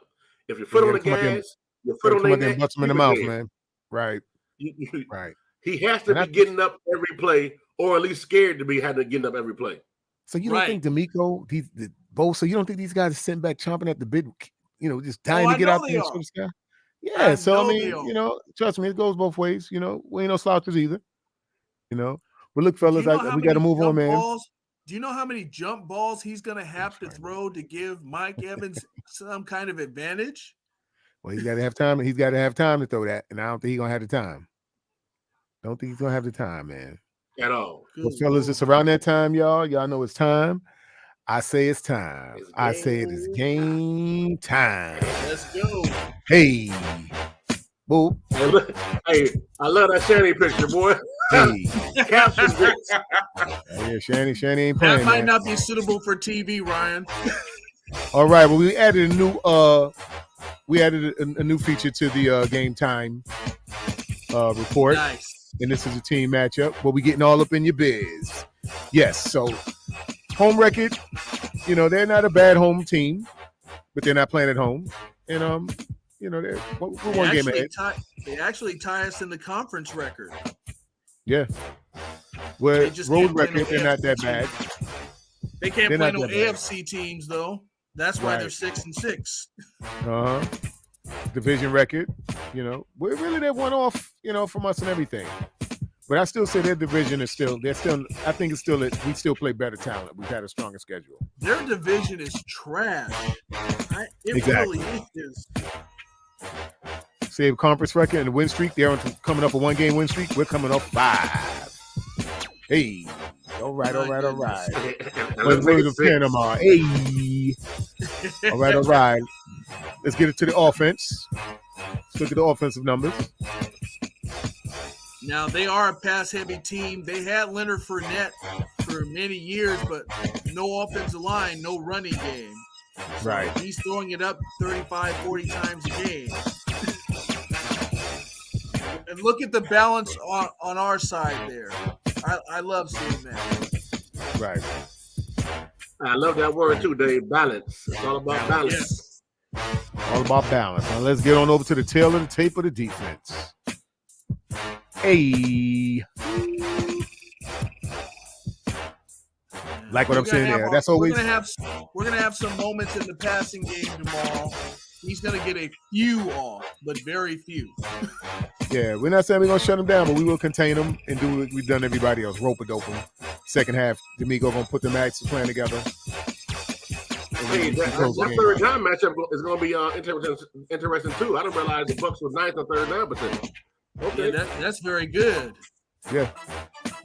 If your foot on the gas, your foot on the neck, butts him in the mouth, man. Right. Right. He has to be getting up every play, or at least scared to be having to get up every play. So you don't think D'Amico, so you don't think these guys are sitting back chomping at the bit, just dying to get out there and show this guy? Yeah, so I mean, trust me, it goes both ways. We ain't no slouches either. But look, fellas, we got to move on, man. Do you know how many jump balls he's going to have to throw to give Mike Evans some kind of advantage? Well, he's got to have time. He's got to have time to throw that, and I don't think he's going to have the time. Don't think he's going to have the time, man. At all. Well, fellas, it's around that time, y'all. Y'all know it's time. I say it's time. I say it is game time. Let's go. Hey. Boo. Hey, I love that Shanny picture, boy. Hey. Caption this. Yeah, Shanny ain't playing. That might not be suitable for TV, Ryan. All right, well, we added a new feature to the game time report. Nice. And this is a team matchup where we getting all up in your biz. Yes, so home record, they're not a bad home team, but they're not playing at home. And we're one game ahead. They actually tie us in the conference record. Yeah. Well, road record, they're not that bad. They can't play no AFC teams though. That's why they're 6-6. Uh-huh. Division record, we're really that one off, from us and everything. But I still say their division is I think it's still, we still play better talent. We've had a stronger schedule. Their division is trash. Exactly. Really is. Save conference record and the win streak. They're coming up a 1-game win streak. We're coming off 5. Hey. All right. Let's go to Panama. Hey. All right. Let's get it to the offense. Let's look at the offensive numbers. Now, they are a pass-heavy team. They had Leonard Fournette for many years, but no offensive line, no running game. So right. He's throwing it up 35, 40 times a game. And look at the balance on our side there. I love seeing that. Right. I love that word too, Dave. Balance. It's all about balance. Yes. All about balance. Now let's get on over to the tail of the tape of the defense. Hey. Like what I'm saying there. That's always. We're gonna have some moments in the passing game tomorrow. He's gonna get a few off, but very few. Yeah, we're not saying we're gonna shut him down, but we will contain him and do what we've done everybody else. Rope-a-dope him. Second half, D'Amico gonna put the Max plan together. Hey, that third down matchup is gonna be interesting too. I didn't realize the Bucs was 9th on third down percentage. Okay, yeah, that's very good. Yeah.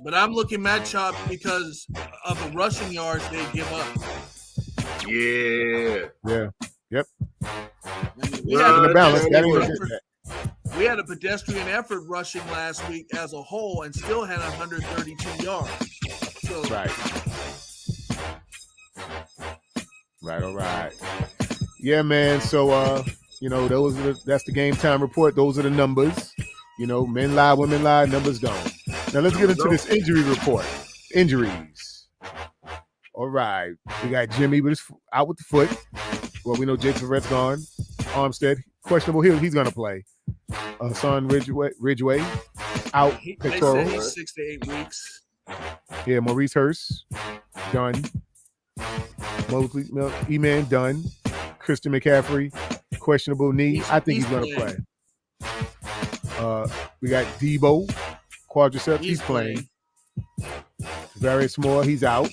But I'm looking at Chop because of the rushing yards they give up. Yeah. Yeah. Yep. We had a pedestrian effort rushing last week as a whole and still had 132 yards. So, right. All right. Yeah, man. So that's the game time report. Those are the numbers. Men lie, women lie, numbers don't. Now let's get into this injury report. Injuries. All right. We got Jimmy out with the foot. Well, we know Jake Verrett's gone. Armstead, questionable. He's going to play. Son Ridgeway out. They said he's 6 to 8 weeks. Yeah, Maurice Hurst done. Mosley, E-Man, done. Christian McCaffrey, questionable knee. I think he's going to play. We got Debo, quadriceps. He's playing. Various Moore, he's out.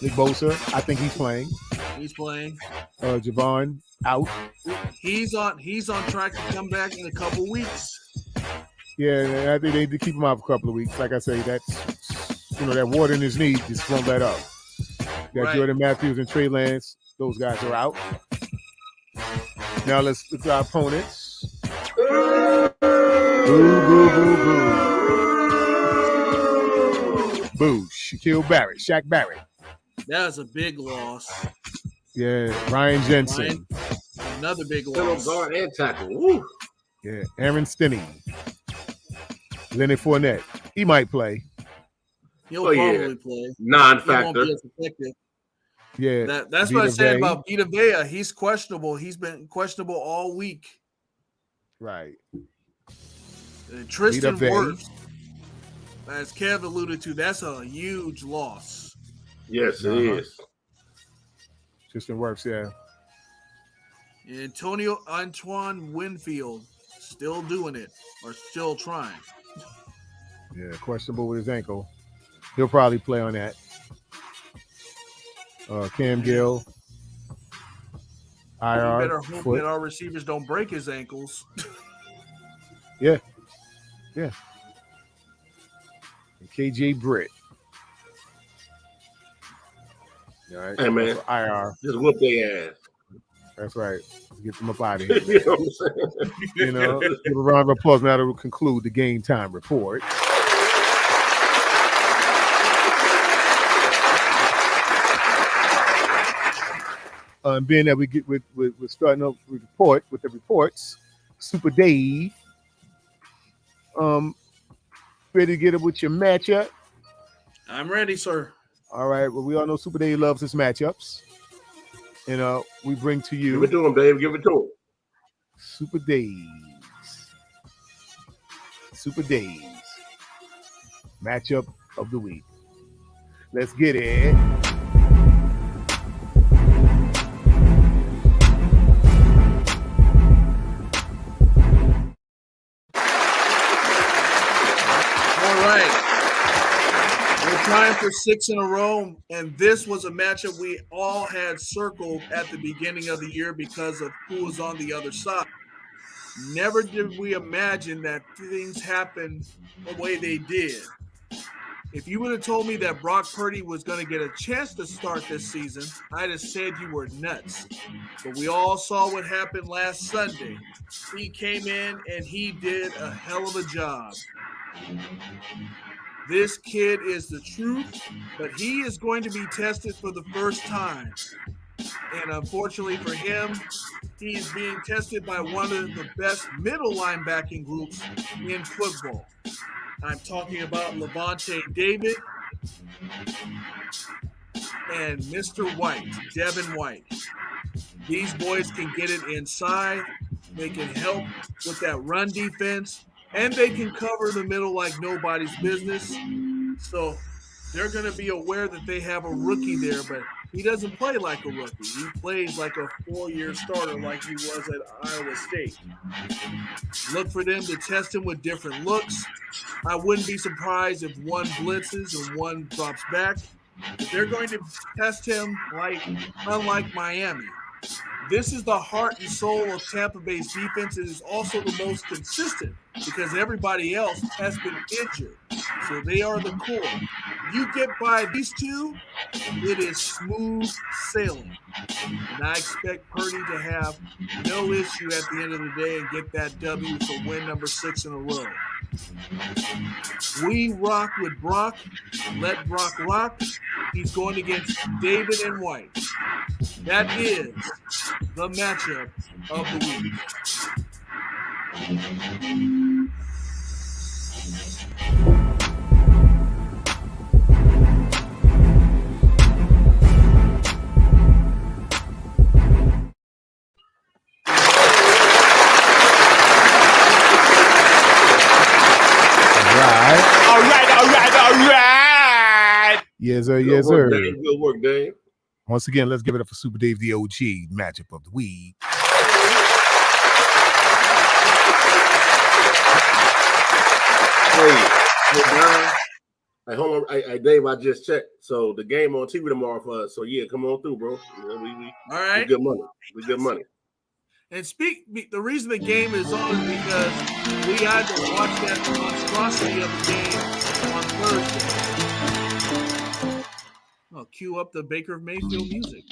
Nick Bosa, I think he's playing. He's playing. Javon, out. He's on track to come back in a couple weeks. Yeah, I think they need to keep him out for a couple of weeks. Like I say, that's that water in his knee just won't let up. Got Jordan Matthews and Trey Lance. Those guys are out. Now let's look at our opponents. Boo, boo, boo, boo. Boo. Shaquille Barrett. Shaq Barrett. That was a big loss. Yeah. Ryan Jensen. Another big loss. Guard and tackle. Woo. Yeah. Aaron Stinney. Leonard Fournette. He might play. He'll probably play. Non-factor. He won't be as effective. Yeah. That's what I said about Vita Vea. He's questionable. He's been questionable all week. Right. Tristan Wirfs, as Kev alluded to, that's a huge loss. Yes, it is. Tristan Wirfs, yeah. Antoine Winfield, still doing it or still trying. Yeah, questionable with his ankle. He'll probably play on that. Cam Gill. IR. We better hope that our receivers don't break his ankles. Yeah. Yeah. And KJ Britt. All right. Hey, man. IR. Just whoop their ass. That's right. Get them up out of here. You know what I'm saying? Give a round of applause now to conclude the game time report. Being that we get we're starting up with the reports. Super Dave. Ready to get it with your matchup? I'm ready, sir. All right. Well, we all know Super Dave loves his matchups. And we bring to you. Give it to him, Dave. Give it to him. Super Dave's matchup of the week. Let's get it. Trying for 6 in a row, and this was a matchup we all had circled at the beginning of the year because of who was on the other side. Never did we imagine that things happened the way they did. If you would have told me that Brock Purdy was going to get a chance to start this season, I'd have said you were nuts. But we all saw what happened last Sunday. He came in and he did a hell of a job. This kid is the truth, but he is going to be tested for the first time. And unfortunately for him, he's being tested by one of the best middle linebacking groups in football. I'm talking about Levante David and Mr. White, Devin White. These boys can get it inside. They can help with that run defense. And they can cover the middle like nobody's business. So they're going to be aware that they have a rookie there, but he doesn't play like a rookie. He plays like a 4-year starter like he was at Iowa State. Look for them to test him with different looks. I wouldn't be surprised if one blitzes and one drops back. But they're going to test him unlike Miami. This is the heart and soul of Tampa Bay's defense. It is also the most consistent because everybody else has been injured. So they are the core. You get by these two, it is smooth sailing. And I expect Purdy to have no issue at the end of the day and get that W for win number 6 in a row. We rock with Brock. Let Brock rock. He's going against David and White. That is the matchup of the week. All right. Yes, sir. Yes, sir. Good work, Dave. Once again, let's give it up for Super Dave, the OG matchup of the week. Hey, hold on. Hey, Dave, I just checked. So the game on TV tomorrow for us. So yeah, come on through, bro. All right. We good money. We good money. And the reason the game is on is because we had to watch that monstrosity of the game on Thursday. Oh, cue up the Baker Mayfield music.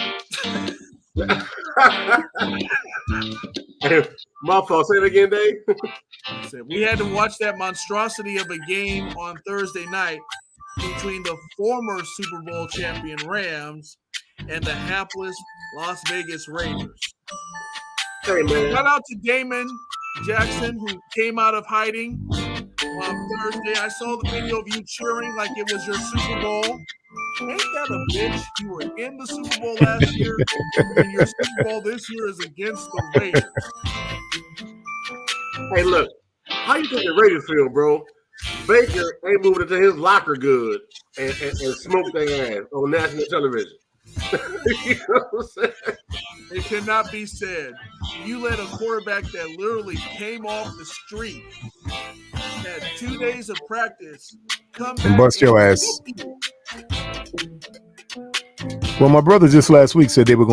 My fault. Say it again, Dave. We had to watch that monstrosity of a game on Thursday night between the former Super Bowl champion Rams and the hapless Las Vegas Raiders. Hey, man. Shout out to Damon Jackson, who came out of hiding on Thursday. I saw the video of you cheering like it was your Super Bowl. Ain't that a bitch? You were in the Super Bowl last year, and your Super Bowl this year is against the Raiders. Hey, look. How you think the Raiders feel, bro? Baker ain't moving into his locker good and smoke their ass on national television. You know what I'm saying? It cannot be said. You let a quarterback that literally came off the street, had 2 days of practice, come back and bust your ass. Well, my brother just last week said they were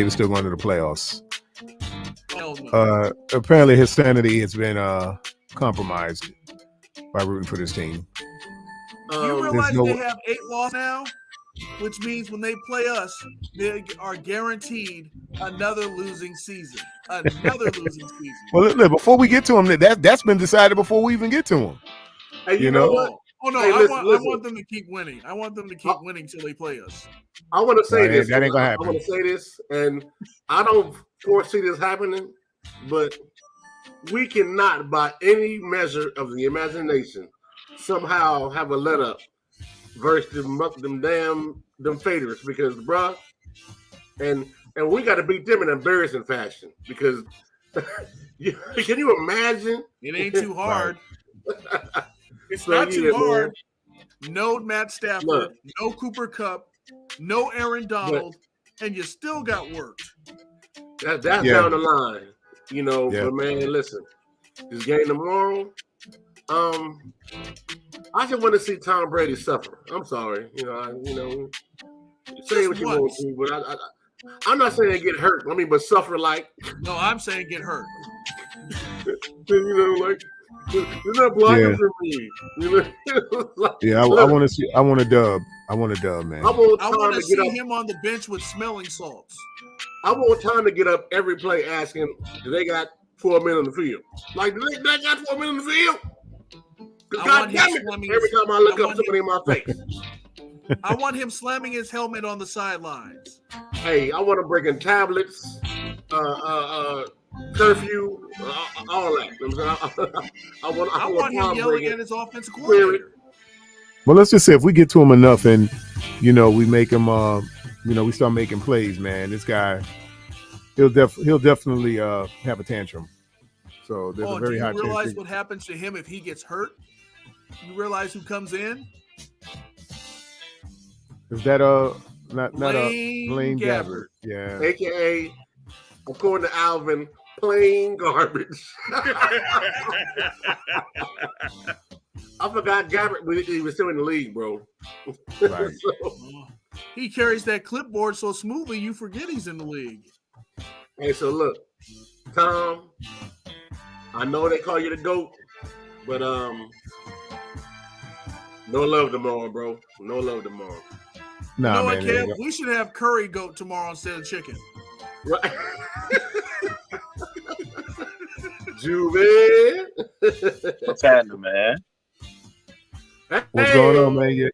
still going to the playoffs. Hell no. Apparently his sanity has been compromised by rooting for this team. You realize they have 8 losses now? Which means when they play us, they are guaranteed another losing season. Well, look, before we get to them, that's been decided before we even get to them. Hey, you know what? Oh no, hey, I listen. want them to keep winning. I want them to keep winning till they play us. I want to say this. That ain't gonna happen. I want to say this, and I don't foresee this happening, but we cannot, by any measure of the imagination, somehow have a let up versus them faders, because bruh, and we got to beat them in embarrassing fashion, because can you imagine? It ain't too hard. It's not too hard. Man. No Matt Stafford, no Cooper Kupp, no Aaron Donald, and you still got worked. That's down the line, you know. Yeah. But man, listen, this game tomorrow, I just want to see Tom Brady suffer. I'm sorry, say what you want to, but I'm not saying get hurt. I mean, but suffer like. No, I'm saying get hurt. Like you're not blocking for me. I want to see. I want a dub. I want a dub, man. I want to see him on the bench with smelling salts. I want time to get up every play asking, do they got 4 men on the field? Like, do they got 4 men on the field? God damn it! Every time I look up somebody in my face. I want him slamming his helmet on the sidelines. Hey, I want him breaking tablets, curfew, all that. I want him yelling at his offensive coordinator. Well, let's just say if we get to him enough and, we make him, we start making plays, man, this guy, he'll definitely have a tantrum. So there's a very high chance. Do you realize what happens to him if he gets hurt? You realize who comes in? Is that not Blaine Gabbert? Yeah. AKA, according to Alvin, plain garbage. I forgot Gabbert. He was still in the league, bro. Right. He carries that clipboard so smoothly you forget he's in the league. Hey, so look, Tom, I know they call you the GOAT, but no love tomorrow, bro. No love tomorrow. Nah, man. Kev, we should have curry goat tomorrow instead of chicken. Right. Juve. What's happening, man? What's going on, man?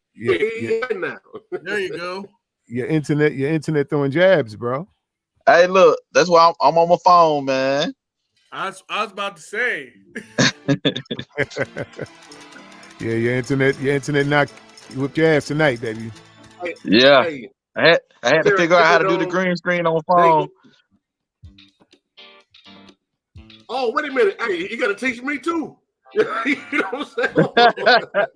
Now. There you go. Your internet throwing jabs, bro. Hey, look, that's why I'm on my phone, man. I was about to say. Yeah, your internet knocked whipped your ass tonight, baby. Yeah. I had to figure out how to do the green screen on my phone. Oh, wait a minute. Hey, you gotta teach me too. You know what I'm saying?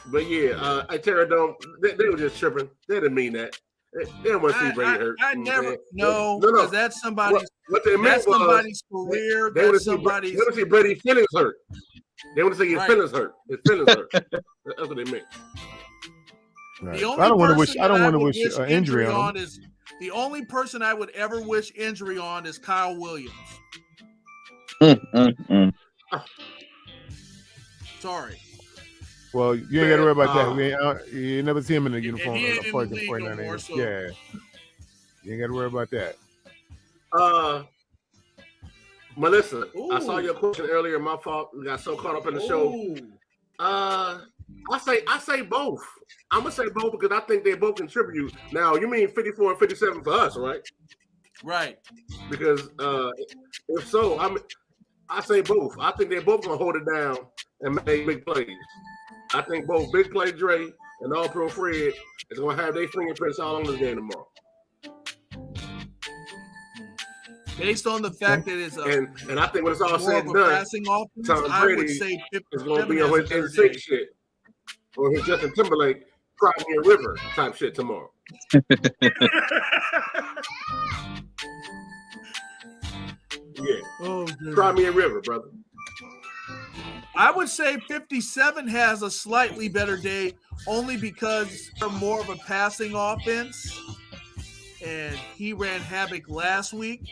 But yeah, Terra don't. They were just tripping. They didn't mean that. They didn't want to see Brady hurt. I never no, because that's somebody's. What they meant that's somebody's career. They want to see Brady's feelings hurt. They want to see his feelings hurt. His feelings hurt. That's what they meant. Right. The only I don't want to wish. I don't want to wish wish injury on him. is the only person I would ever wish injury on is Kyle Williams. Sorry. Well, you ain't got to worry about that. You never see him in a uniform. He ain't in the league no more, so. Yeah, you ain't got to worry about that. Melissa, I saw your question earlier. My fault. We got so caught up in the show. I say both. I'm gonna say both because I think they both contribute. Now, you mean 54 and 57 for us, right? Right. Because if so, I say both. I think they're both gonna hold it down and make big plays. I think both Big Play Dre and All Pro Fred is gonna have their fingerprints all on the game tomorrow. Based on the fact that it's and I think when it's all said and done, passing offense, Tom Brady is gonna be on his NSYNC shit or his Justin Timberlake Cry Me a River type shit tomorrow. Yeah. Cry Me a River, brother. I would say 57 has a slightly better day only because they're more of a passing offense, and he ran havoc last week.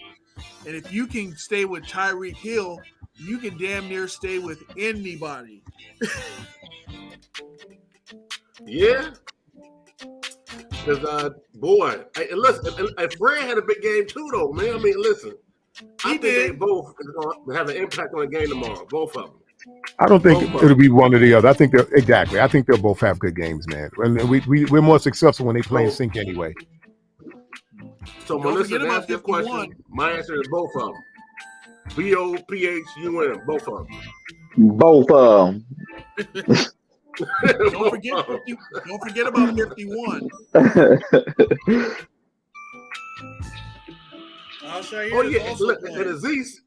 And if you can stay with Tyreek Hill, you can damn near stay with anybody. Yeah. Because, boy, listen, Fred had a big game too, though, man. I mean, listen. I think they both are going to have an impact on the game tomorrow, both of them. I don't think it'll be one or the other. I think they'll both have good games, man. And we're more successful when they play in sync anyway. So Melissa, to ask your question, my answer is both of them. BOPHUM, both of them. Both of them. Don't forget about 51. I'll show you. Oh yeah, and Aziz.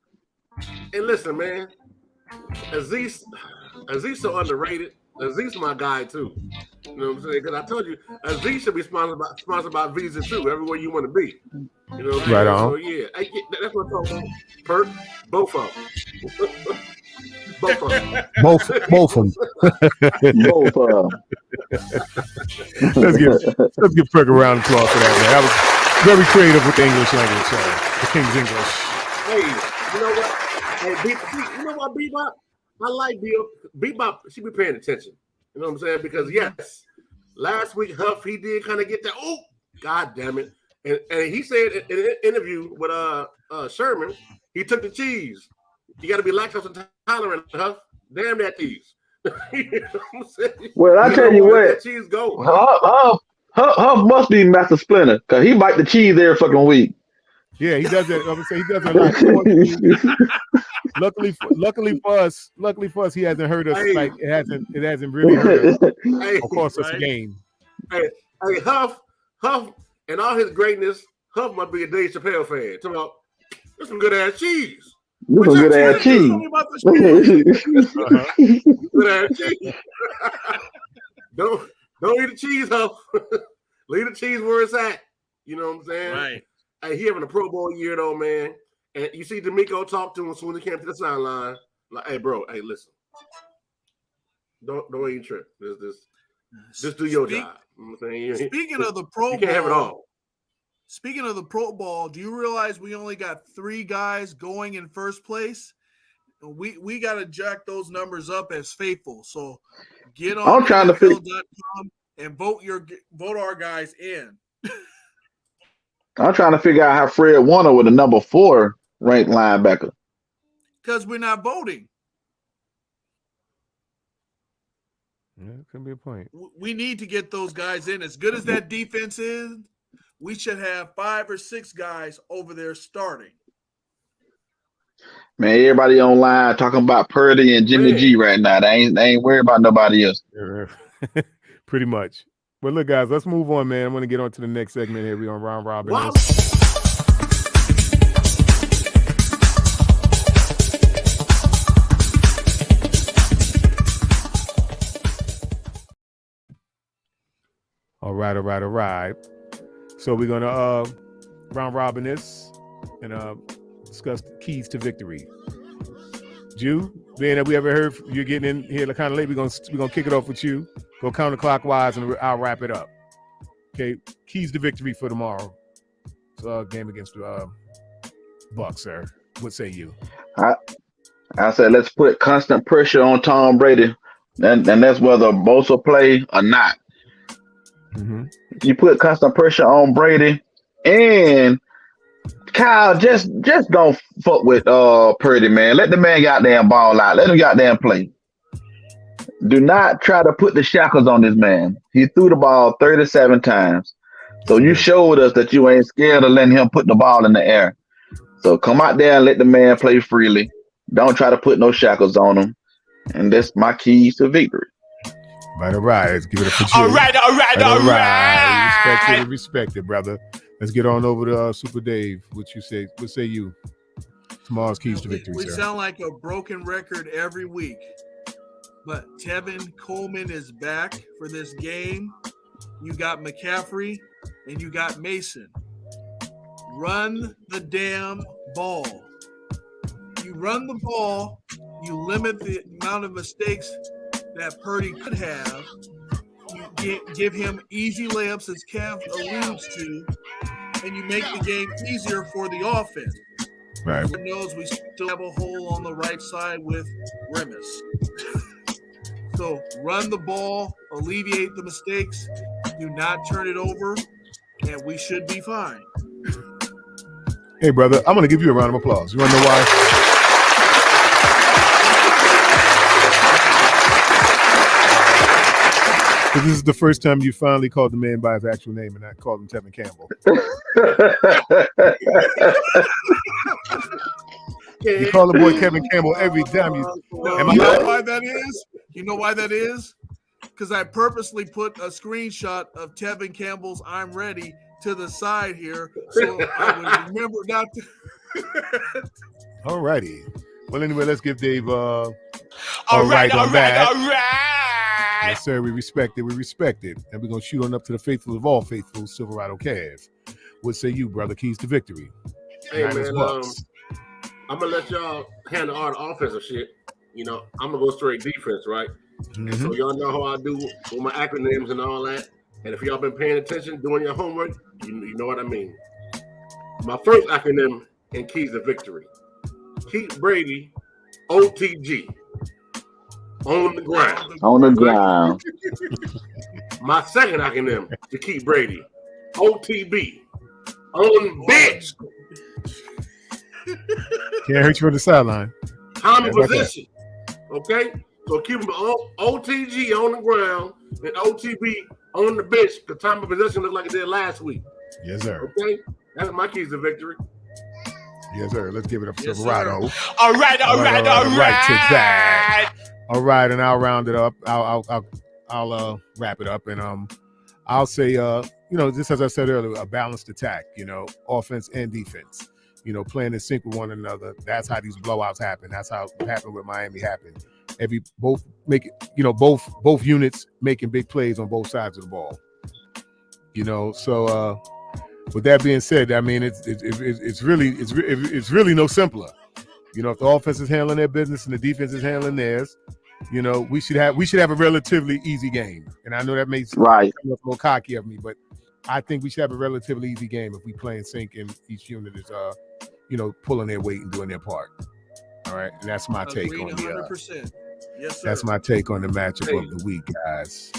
And listen, man, Aziz so underrated. Aziz my guy too. You know what I'm saying? Because I told you, Aziz should be sponsored by Visa too, everywhere you want to be. You know what I'm saying? Right on. So yeah, that's what I'm talking about. Perk, both of them. Both of them. Both of them. Both of them. Let's give Perk a round of applause for that, man. That was very creative with the English language, the King's English. Hey, you know what? Hey, you know what, Bebop? I like Bebop. She be paying attention. You know what I'm saying? Because yes, last week Huff he did kind of get that. Oh, god damn it! And he said in an interview with Sherman, he took the cheese. You got to be lactose intolerant, Huff. Damn that cheese. You know what I'm saying? Well, I tell you what, that cheese go. Huff must be Master Splinter because he bite the cheese every fucking week. Yeah, he does that. I would say he does that a lot. Luckily for us, he hasn't hurt us. Hey. Like it hasn't really hurt us. Hey, of course, it's a game. Hey, Huff, and all his greatness, Huff must be a Dave Chappelle fan. Talking about there's some good ass cheese. Some good ass cheese. Good ass cheese. Don't eat the cheese, Huff. Leave the cheese where it's at. You know what I'm saying? Right. Hey, he having a Pro Bowl year though, man. And you see D'Amico talk to him as soon as he came to the sideline. Like, hey, bro, hey, listen. Don't even trip. Just do your job. You know what I'm saying? Speaking of the Pro Bowl, you can't have it all. Speaking of the Pro Bowl, do you realize we only got 3 guys going in first place? We got to jack those numbers up as faithful. So get on NFL.com and vote our guys in. I'm trying to figure out how Fred Warner with a number 4 ranked linebacker. Because we're not voting. Yeah, it could be a point. We need to get those guys in. As good as that defense is, we should have 5 or 6 guys over there starting. Man, everybody online talking about Purdy and Jimmy G right now. They ain't worried about nobody else. Pretty much. But look, guys, let's move on, man. I'm going to get on to the next segment here. We're on Round Robin. Wow. All right. So we're gonna round robin this and discuss the keys to victory. Jew, being that we ever heard you're getting in here kind of late, we're gonna kick it off with you. Go counterclockwise and I'll wrap it up. Okay, keys to victory for tomorrow. Game against the Bucs, sir. What say you? I said let's put constant pressure on Tom Brady, and that's whether Bosa play or not. Mm-hmm. You put constant pressure on Brady, and Kyle just don't fuck with Purdy, man. Let the man goddamn ball out. Let him goddamn play. Do not try to put the shackles on this man. He threw the ball 37 times. So you showed us that you ain't scared of letting him put the ball in the air. So come out there and let the man play freely. Don't try to put no shackles on him. And that's my keys to victory. All right. Let's give it up for you. All right. Respect it, brother. Let's get on over to Super Dave. What say you? Tomorrow's keys to victory, We sir. sound like a broken record every week. But Tevin Coleman is back for this game. You got McCaffrey and you got Mason. Run the damn ball. You run the ball, you limit the amount of mistakes that Purdy could have. You give him easy layups, as Kev alludes to, and you make the game easier for the offense. Right. Lord knows we still have a hole on the right side with Remis. So run the ball, alleviate the mistakes, do not turn it over, and we should be fine. Hey, brother, I'm going to give you a round of applause. You want to know why? This is the first time you finally called the man by his actual name and not called him Tevin Campbell. You call the boy Kevin Campbell every time you. You know why that is? You know why that is? Because I purposely put a screenshot of Tevin Campbell's "I'm ready" to the side here, so I would remember not to. All righty. Well, anyway, let's give Dave. All right. Yes, sir. We respect it. And we're going to shoot on up to the faithful of all faithful, Silverado Cavs. What say you, brother? Keys to victory. Hey, Niners, man, Bucks. I'm going to let y'all handle all the offensive shit. You know, I'm going to go straight defense, right? Mm-hmm. And so y'all know how I do with my acronyms and all that. And if y'all been paying attention, doing your homework, you know what I mean. My first acronym in keys to victory. Keep Brady OTG. On the ground. On the ground. My second acronym to keep Brady. OTB. On bench. Can't hurt you on the sideline. Time of position. Okay? So keep him OTG on the ground and OTB on the bench because time of possession looked like it did last week. Yes, sir. Okay? That's my keys to victory. Yes, sir. Let's give it up to Yes, Silverado. All right. Take that. All right, and I'll round it up. I'll wrap it up, and I'll say, just as I said earlier, a balanced attack. Offense and defense. Playing in sync with one another. That's how these blowouts happen. That's how it happened with Miami happened. Both units making big plays on both sides of the ball. So with that being said, I mean it's really no simpler. If the offense is handling their business and the defense is handling theirs, we should have a relatively easy game. And I know that makes right a little cocky of me, but I think we should have a relatively easy game if we play in sync and each unit is pulling their weight and doing their part. All right, and that's my take on 100%. Yes, sir. That's my take on the matchup of the week, guys.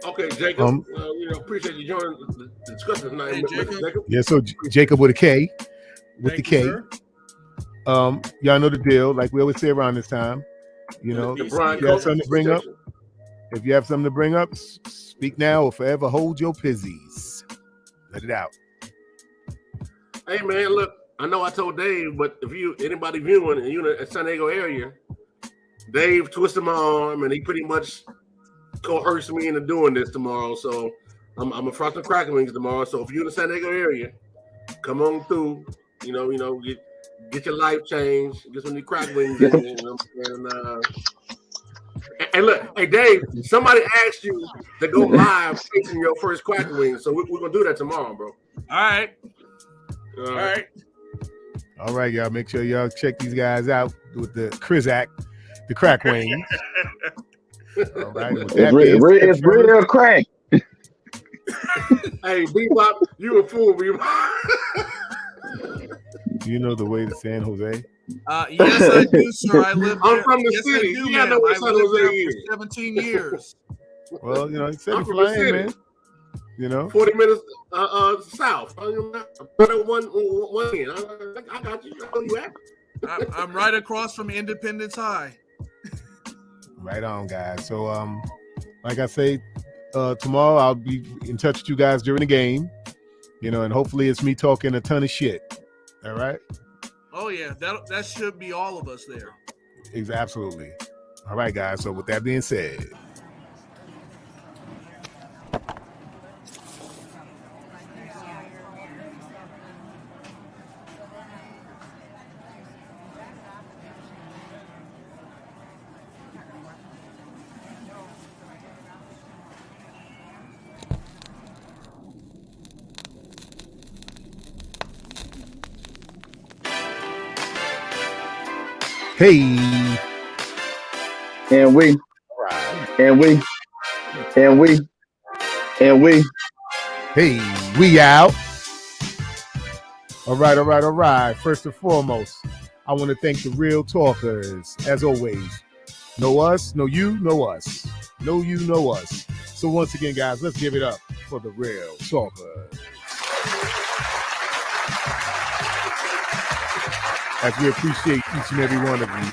Okay, Jacob. Appreciate you joining the discussion tonight. Hey, Jacob. Yeah, so Jacob with a K. With Thank the K. you, Y'all know the deal. Like we always say around this time, if you have something to bring up, speak now or forever hold your pizzies. Let it out. Hey man, look, I know I told Dave, but if anybody viewing and you're in the San Diego area, Dave twisted my arm and he pretty much coerced me into doing this tomorrow. So I'm a frost and cracker wings tomorrow. So if you're in the San Diego area, come on through. Get your life changed. Get some new crack wings. And Hey, look, hey Dave. Somebody asked you to go live facing your first crack wing, so we're gonna do that tomorrow, bro. All right. All right, y'all. Make sure y'all check these guys out with the Krizak, the crack wings. All right. It's real crack. Hey, Bebop, you a fool, Bebop. Do you know the way to San Jose? Yes, I do, sir. I live there. I'm from the city. I do, Yeah, I know where San Jose is. For 17 years. Well, you know, it's city I'm from the flying, city. man. You know, 40 minutes south. One in. I got you. I know you at. I'm right across from Independence High. Right on, guys. So, like I say, tomorrow I'll be in touch with you guys during the game. You know, and hopefully it's me talking a ton of shit. All right. Oh yeah, that should be all of us there. Absolutely. All right, guys. So with that being said. Hey. And we. Hey, we out. All right. First and foremost, I want to thank the Real Talkers, as always. Know us, know you, know us. Know you, know us. So once again, guys, let's give it up for the Real Talkers. As we appreciate each and every one of you,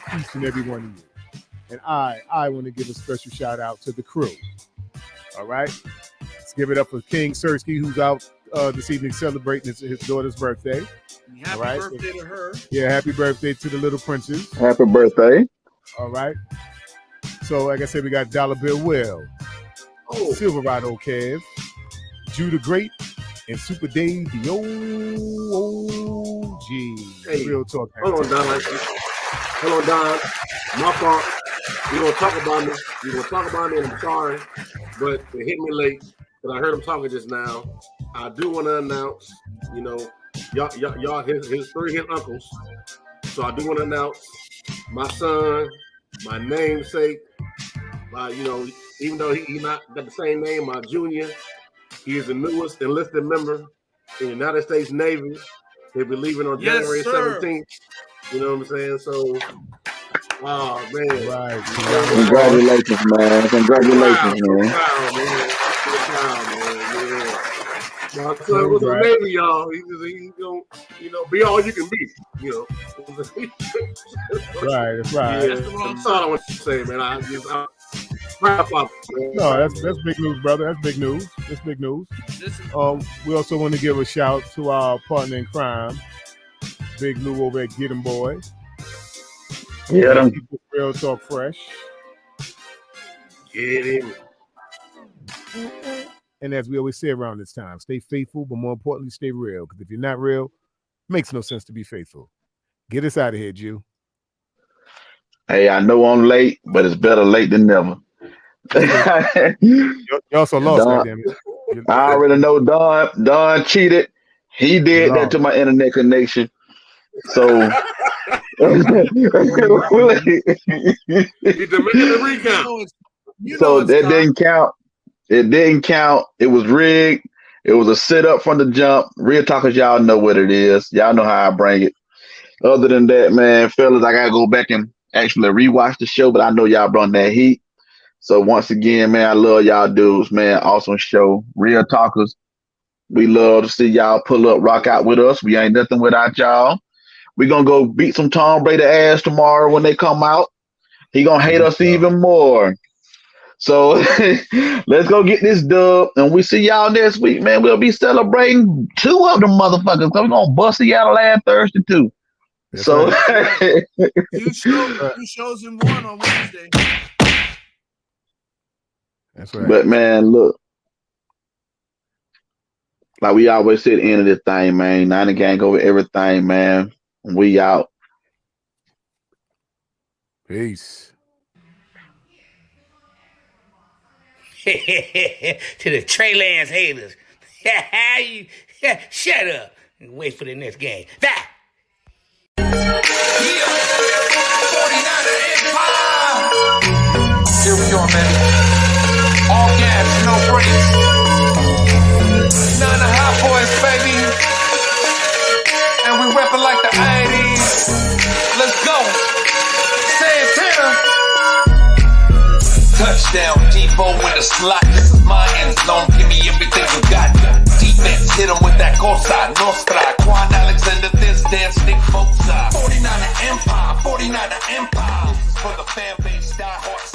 And I want to give a special shout out to the crew. All right. Let's give it up for King Sersky, who's out this evening celebrating his daughter's birthday. Happy birthday to her. Yeah, happy birthday to the little princess. Happy birthday. All right. So, like I said, we got Dollar Bill Will, Silverado Kev, Judah Great, and Super Dave, the OG. Hey, Real Talk. Hold on, Don. My fault. You're going to talk about me, and I'm sorry, but it hit me late. But I heard him talking just now. I do want to announce, y'all his uncles. So I do want to announce my son, my namesake, even though he not got the same name, my junior, he is the newest enlisted member in the United States Navy. He'll be leaving on January 17th. You know what I'm saying? So, oh man! Right. Congratulations, man! Congratulations, man! My son was in the Navy, y'all. He's gonna, be all you can be. Right. Yeah, that's all I want to say, man. No, that's big news, brother. That's big news. We also want to give a shout to our partner in crime, Big Lou over at Get 'em Boy. Yeah, them. Real Talk Fresh. Get him. And as we always say around this time, stay faithful, but more importantly, stay real. Because if you're not real, it makes no sense to be faithful. Get us out of here, Jew. Hey, I know I'm late, but it's better late than never. You also lost, goddammit. I already know Don cheated. He did that to my internet connection. So He demanded a recount. So that didn't count. It didn't count. It was rigged. It was a setup from the jump. Real Talkers, y'all know what it is. Y'all know how I bring it. Other than that, man, fellas, I gotta go back and actually rewatch the show, but I know y'all brought that heat. So once again, man, I love y'all dudes, man. Awesome show. Real Talkers. We love to see y'all pull up, rock out with us. We ain't nothing without y'all. We gonna go beat some Tom Brady ass tomorrow when they come out. He gonna hate us even more. So let's go get this dub, and we see y'all next week, man. We'll be celebrating 2 of them motherfuckers. We're gonna bust Seattle last Thursday too. That's so right. 2 shows in one on Wednesday. That's right. But man, look, like we always say at the end of this thing, man. 90 gang over everything, man. We out. Peace. To the Trey Lance haters. Shut up and wait for the next game. That. Here we are, man. All gas, no brakes. 9 and a half boys, baby. And we reppin' like the 80s. Let's go. Santana. Touchdown, Depot in the slot. This is my end zone. Give me everything you got. Defense, hit him with that Cosa Nostra. Quan Alexander, this dance, Nick Bosa. 49er Empire, 49er Empire. This is for the fan base, die hard.